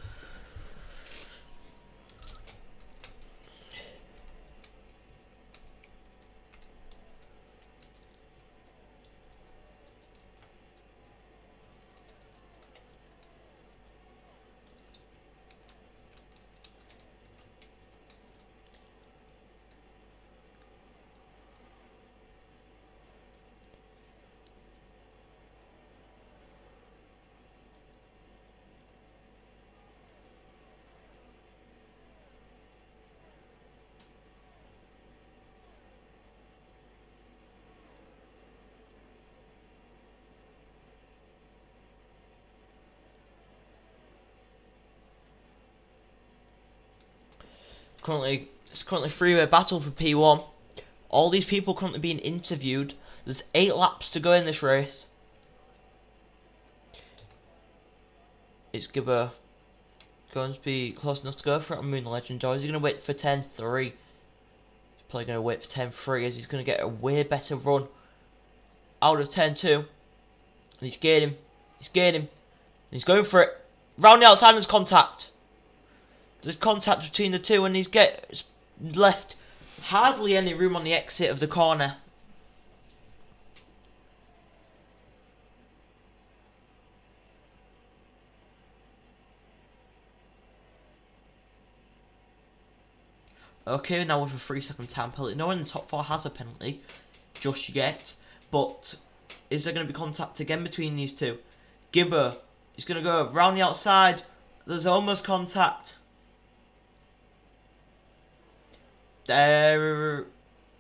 It's currently 3-way battle for P1. All these people currently being interviewed. There's 8 laps to go in this race. Is Gibber going to be close enough to go for it on Moon the Legend, or is he going to wait for turn 3? Probably going to wait for 10-3 as he's going to get a way better run out of 10-2. And he's gaining. He's gaining. He's going for it. Round the outside, there's contact. There's contact between the two, and he's left hardly any room on the exit of the corner. Okay, now with a 3-second time penalty. No one in the top 4 has a penalty just yet. But is there going to be contact again between these two? Gibber is going to go round the outside. There's almost contact. There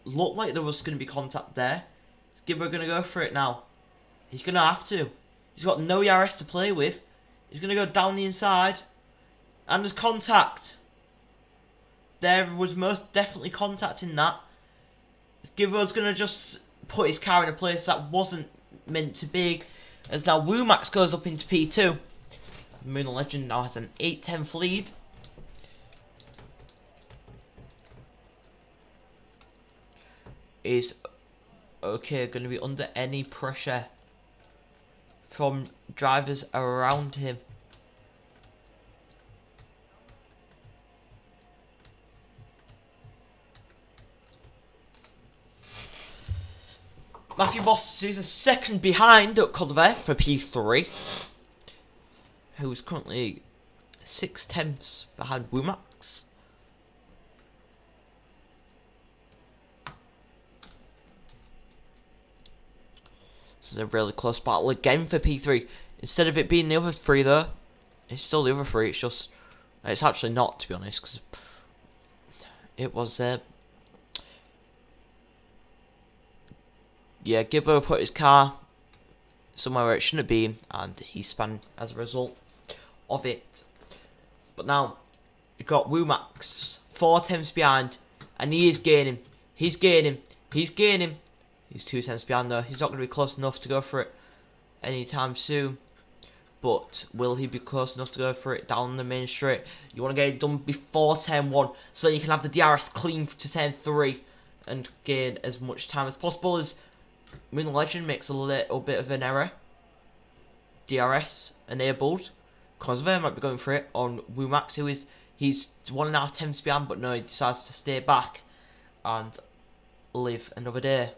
looked like there was going to be contact there. Is Gibber going to go for it now? He's going to have to. He's got no ERS to play with. He's going to go down the inside. And there's contact. There was most definitely contact in that. Gibber's going to just put his car in a place that wasn't meant to be. As now Wumax goes up into P2. Moon Legend now has an 8-10 lead. Is okay going to be under any pressure from drivers around him. Matthew Boss is a second behind Kosovo for P3, who is currently 6/10 behind Wumax. This is a really close battle again for P3. Instead of it being the other 3 though, it's still the other 3, it's just, it's actually not, to be honest, because it was yeah, Gibbo put his car somewhere where it shouldn't have been, and he spun as a result of it. But now, you've got Wumax 4/10 behind, and he is gaining. He's gaining. He's gaining. He's 2/10 behind though. He's not going to be close enough to go for it anytime soon. But will he be close enough to go for it down the main straight? You want to get it done before 10-1, so you can have the DRS clean to 10-3 and gain as much time as possible. As Moon Legend makes a little bit of an error. DRS enabled. Kosovo might be going for it on Wumax, who is, he's 1.5 behind, but no, he decides to stay back and live another day.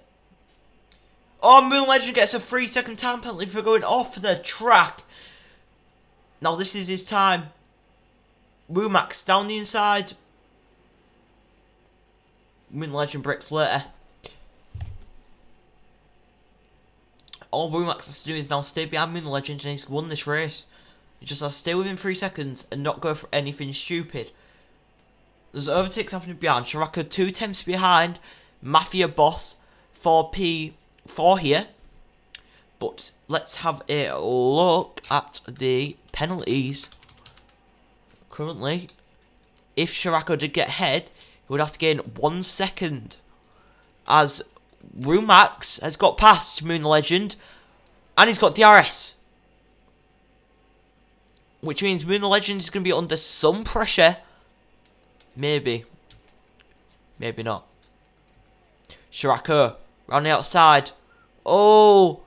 Oh, Moon Legend gets a 3-second time penalty for going off the track. Now this is his time. Wumax down the inside. Moon Legend bricks later. All Wumax has to do is now stay behind Moon Legend, and he's won this race. He just has to stay within 3 seconds and not go for anything stupid. There's overtakes happening behind. Shiraka 2/10 behind. Mafia Boss 4P4 here. But let's have a look at the penalties. Currently, if Shirako did get ahead, he would have to gain 1 second. As Wumax has got past Moon Legend, and he's got DRS. Which means Moon Legend is going to be under some pressure. Maybe. Maybe not. Shirako round the outside. Oh!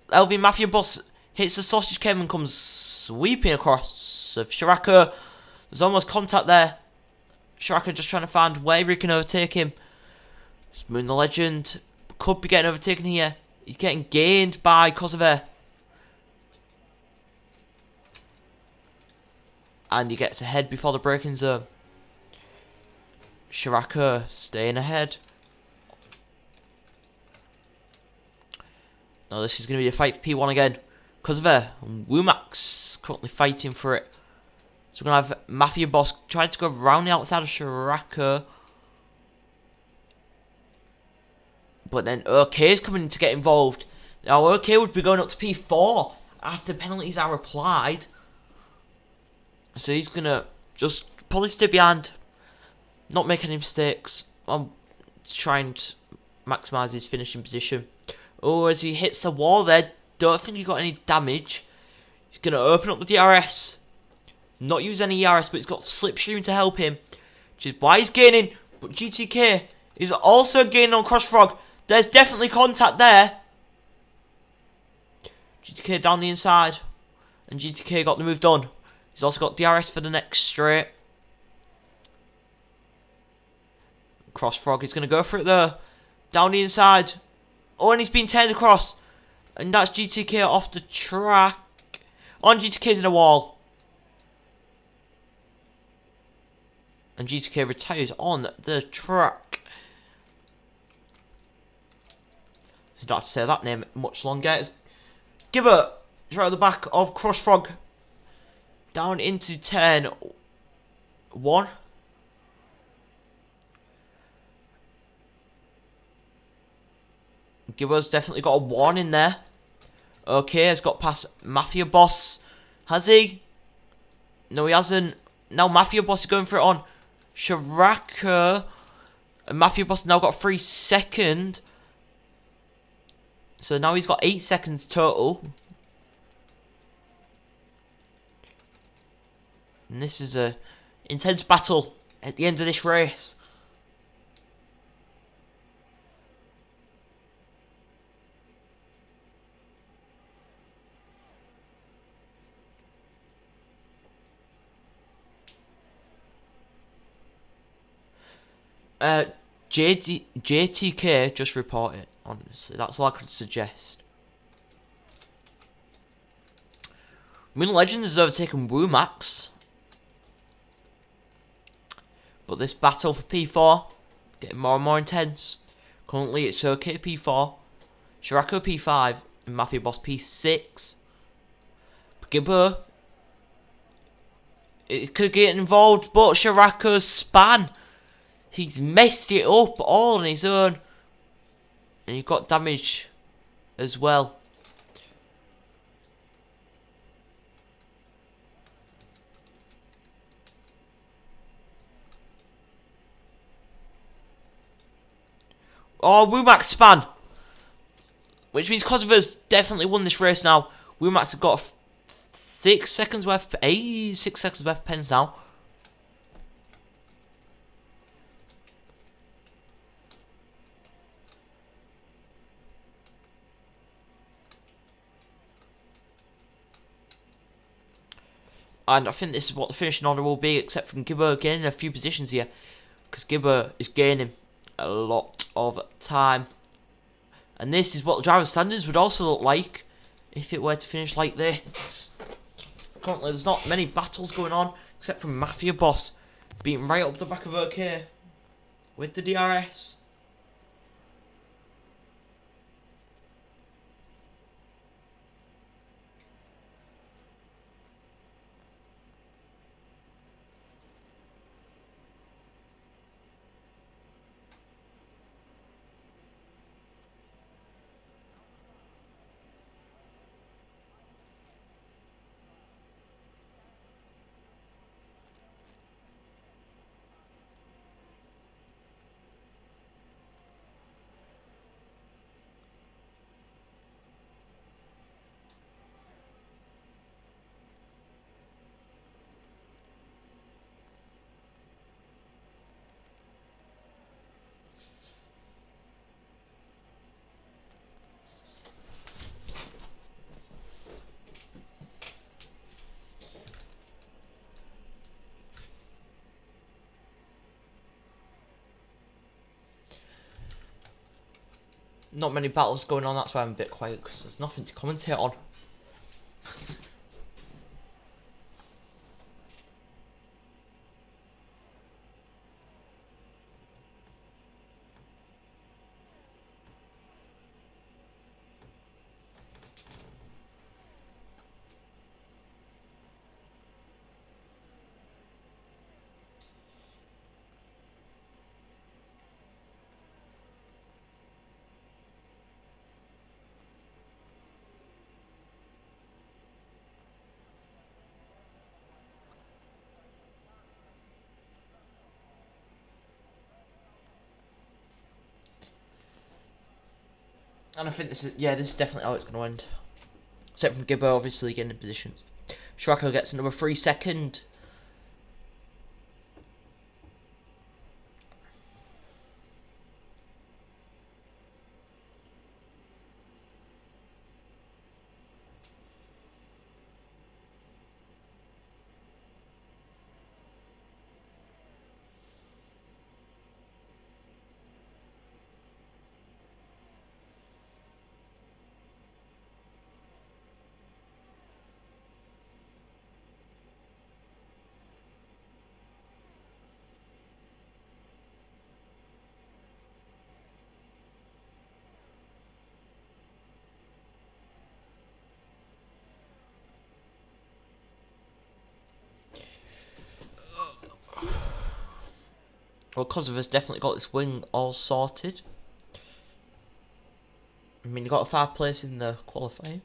LV Mafia Boss hits the sausage cam and comes sweeping across of Shirako. There's almost contact there. Shirako just trying to find where he can overtake him. It's Moon the Legend. Could be getting overtaken here. He's getting gained by Kosovo. And he gets ahead before the braking zone. Shirako staying ahead. Now this is going to be a fight for P1 again. Kosovo and Wumax currently fighting for it. So we're going to have Mafia Boss trying to go around the outside of Shirako. But then OK is coming in to get involved. Now OK would be going up to P4 after penalties are applied. So he's going to just probably stay behind. Not make any mistakes. I'm trying to maximise his finishing position. Oh, as he hits the wall there. Don't think he got any damage. He's going to open up the DRS. Not use any ERS, but he's got Slipstream to help him. Which is why he's gaining. But GTK He's also gaining on Crossfrog. There's definitely contact there. GTK down the inside. And GTK got the move done. He's also got DRS for the next straight. Crossfrog is going to go for it there. Down the inside. Oh, and he's been turned across. And that's GTK off the track. Oh, and GTK's in a wall. And GTK retires on the track. So don't have to say that name much longer. It's Gibbert is right at the back of Crossfrog. Down into turn 1. Gibbert's definitely got a 1 in there. Okay, has got past Mafia Boss. Has he? No, he hasn't. Now Mafia Boss is going for it on Shiraka. And Mafia Boss now got 3 seconds. So now he's got 8 seconds total. And this is a intense battle at the end of this race. JTK just report it, honestly. That's all I could suggest. Moon Legends has overtaken WooMax. But this battle for P4 getting more and more intense. Currently it's OK P4, Shirako P5, and Mafia Boss P6. Gibber, it could get involved, but Shirako's span. He's messed it up all on his own. And he got damage as well. Oh, WooMax span. Which means Kosovo's definitely won this race now. WooMax have got 6 seconds worth of 6 seconds worth of pens now. And I think this is what the finishing order will be, except from Gibber gaining a few positions here. Because Gibber is gaining a lot of time. And this is what the driver standards would also look like if it were to finish like this. Currently there's not many battles going on, except from Mafia Boss being right up the back of OK with the DRS. Not many battles going on, that's why I'm a bit quiet, because there's nothing to commentate on. And I think this is, this is definitely how it's going to end. Except from Gibber obviously getting in positions. Shirako gets another 3 second. Well, Kosovo's definitely got this wing all sorted. I mean, you got a 5th place in the qualifying.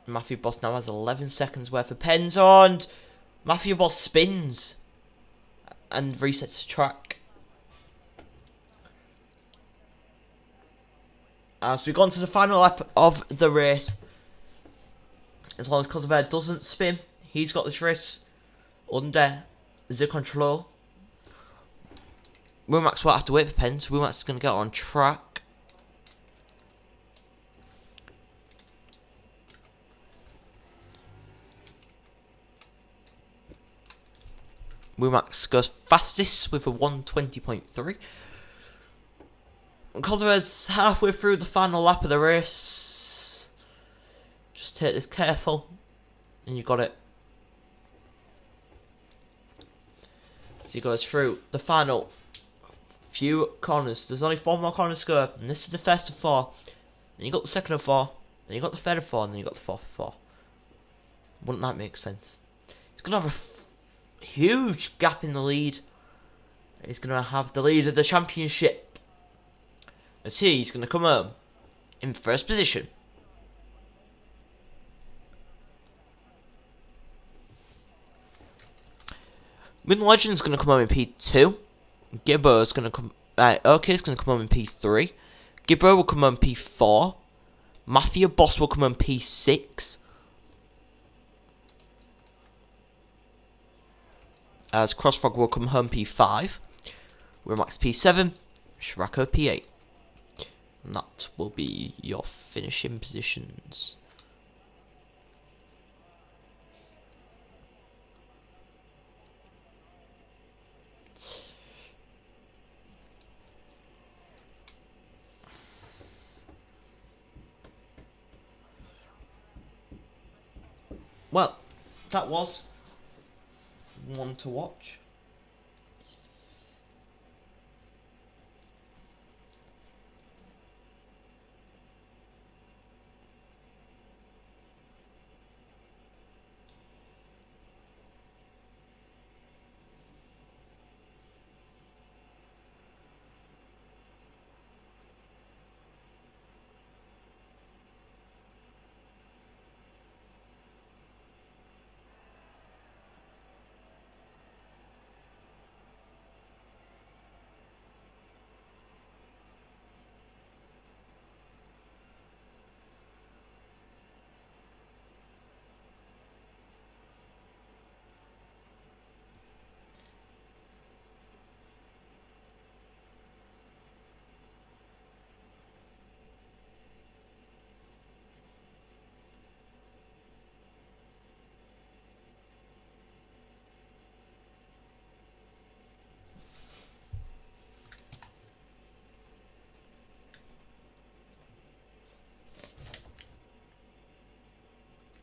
Matthew Boss now has 11 seconds worth of pens on. Matthew Boss spins and resets the track. As we go on to the final lap of the race, as long as Kosovo doesn't spin, he's got this race under the control. Wilmax won't have to wait for pens. Wilmax is going to get on track. Wilmax goes fastest with a 1:20.3. Kosovo's halfway through the final lap of the race. Just take this careful, and you got it. So he goes through the final few corners. There's only 4 more corners to go, and this is the first of 4. Then you got the second of 4. Then you got the third of 4, and then you got the fourth of 4. Wouldn't that make sense? He's gonna have a huge gap in the lead. He's gonna have the lead of the championship, as he's gonna come home in first position. Win Legend's gonna come home in P2. Gibbo's gonna come. OK's gonna come home in P3. Gibbo will come home in P4. Mafia Boss will come home in P6. As Crossfrog will come home P5. Wilmax P7. Shrako P8. And that will be your finishing positions. Well, that was one to watch.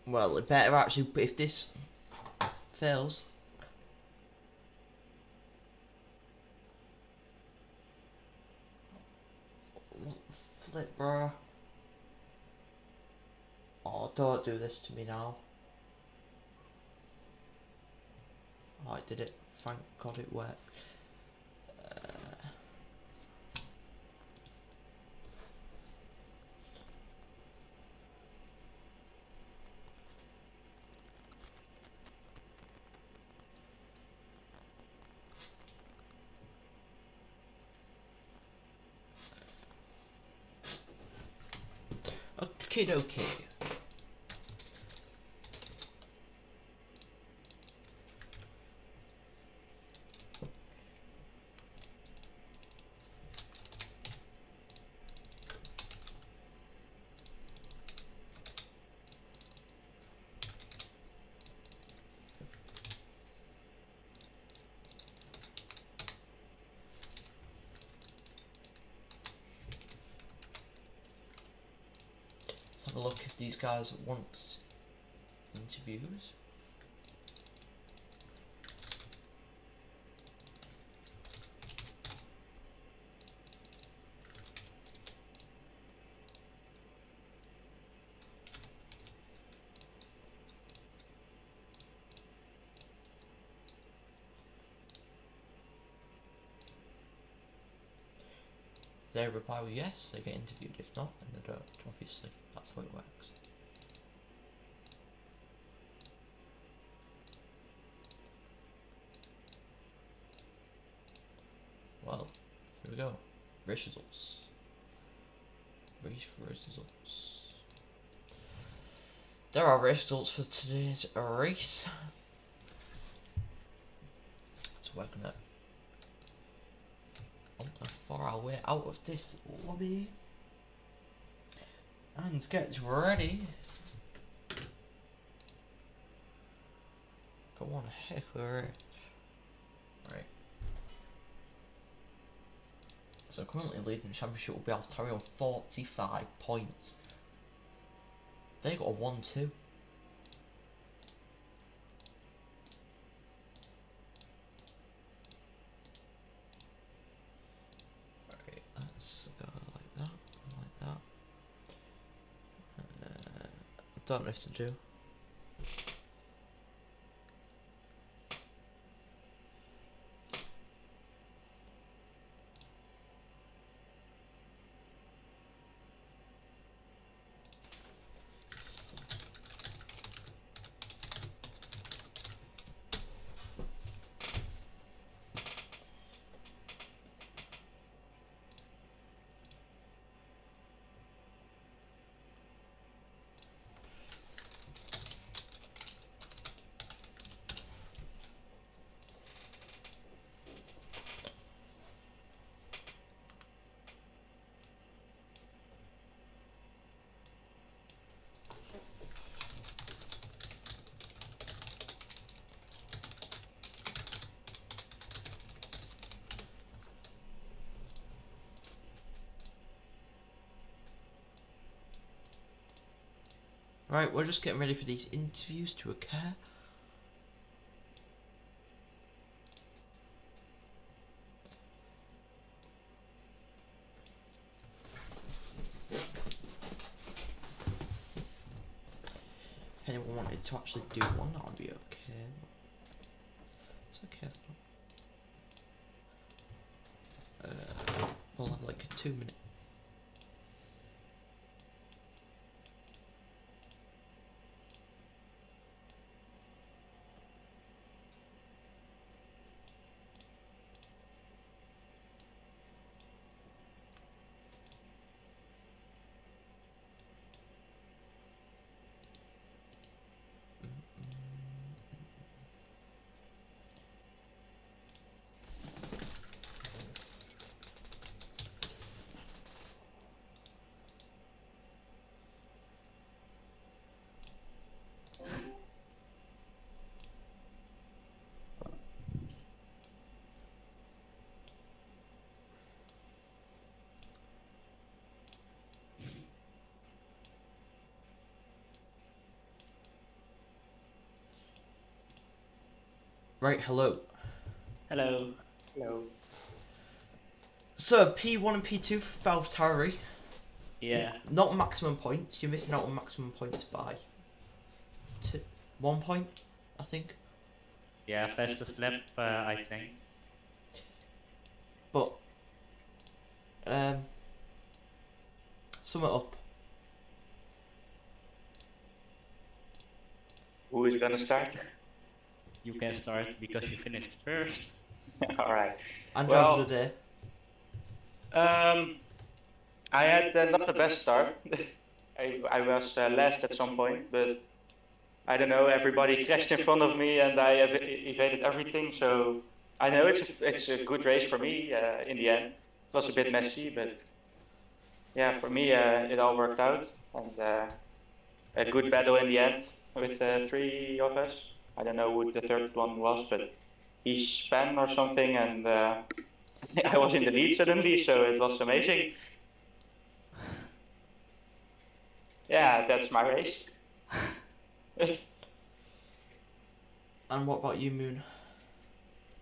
Well, it better actually, if this fails. Flip, bro. Oh, don't do this to me now. Oh, I did it. Thank God it worked. Okie dokie. Let's have a look if these guys want interviews. they reply with yes, they get interviewed. If not, then they don't. Obviously, that's how it works. Well, here we go. Race results. Race results. There are race results for today's race. So we're gonna for our way out of this lobby and get ready for one heck of a race. Right. So currently leading the championship will be AlphaTauri on 45 points. They got a 1-2. Right, let's go like that, like that. I don't know what to do. Right, we're just getting ready for these interviews to occur. If anyone wanted to actually do one, that would be okay. It's okay. We'll have like a 2-minute. Right, hello. Hello. Hello. So, P1 and P2 for AlphaTauri. Yeah. Not maximum points. You're missing out on maximum points by 1 point, I think. Yeah, fastest lap, I think. But, sum it up. Who is gonna start? You can start because you finished first. All right. And Well, driver of the day. I had not the best start. I was last at some point, but I don't know. Everybody crashed in front of me, and I evaded everything. So I know it's a good race for me in the end. It was a bit messy, but yeah, for me it all worked out, and a good battle in the end with 3 of us. I don't know who the third one was, but he spun or something, and I was in the lead suddenly, so it was amazing. Yeah, that's my race. And what about you, Moon?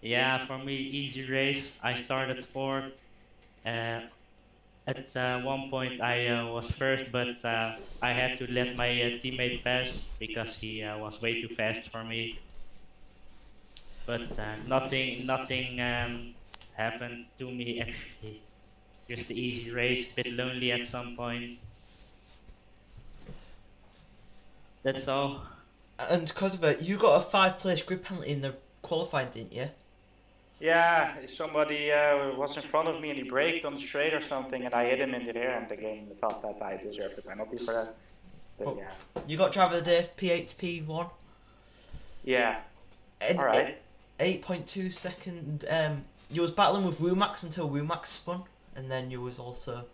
Yeah, for me, easy race. I started fourth. At one point, I was first, but I had to let my teammate pass because he was way too fast for me. But nothing happened to me actually. just the easy race, a bit lonely at some point. That's all. And because of it, you got a 5-place grid penalty in the qualifying, didn't you? Yeah, somebody was in front of me and he braked on the straight or something, and I hit him in the rear, and the game thought that I deserved a penalty for that. But Oh. yeah. You got driver of the day, P8 to P1. Yeah. And All right. 8.2 second. You was battling with Wumax until Wumax spun, and then you was also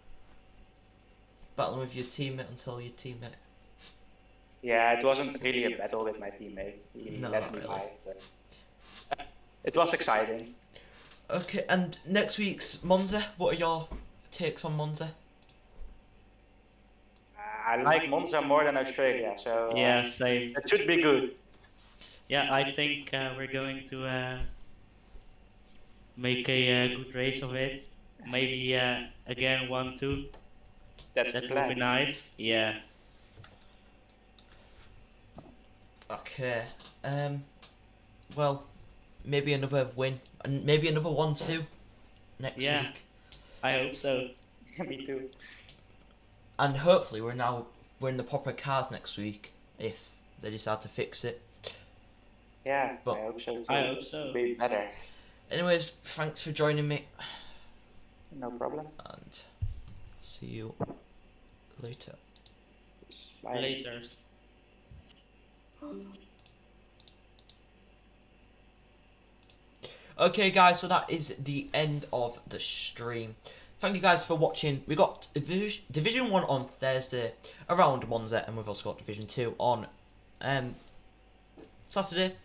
battling with your teammate until your teammate. Yeah, it wasn't really a battle with my teammate. He No, let not me really. by, but it was exciting. Okay, and next week's Monza. What are your takes on Monza? I like Monza more than Australia, so Yeah, same. it should be good. Yeah, I think we're going to make a good race of it. Maybe again 1-2. That's That the would be plan. nice. Yeah. Okay. Well, maybe another win, and maybe another 1-2 next Yeah. week. I hope so. Me too. And hopefully we're in the proper cars next week if they decide to fix it. Yeah, But- I hope so too. I hope so. Be better. Anyways, thanks for joining me, No problem. and see you later. Bye. Later. Okay guys, so that is the end of the stream. Thank you guys for watching. We got Division 1 on Thursday around Monza, and we've also got Division 2 on Saturday.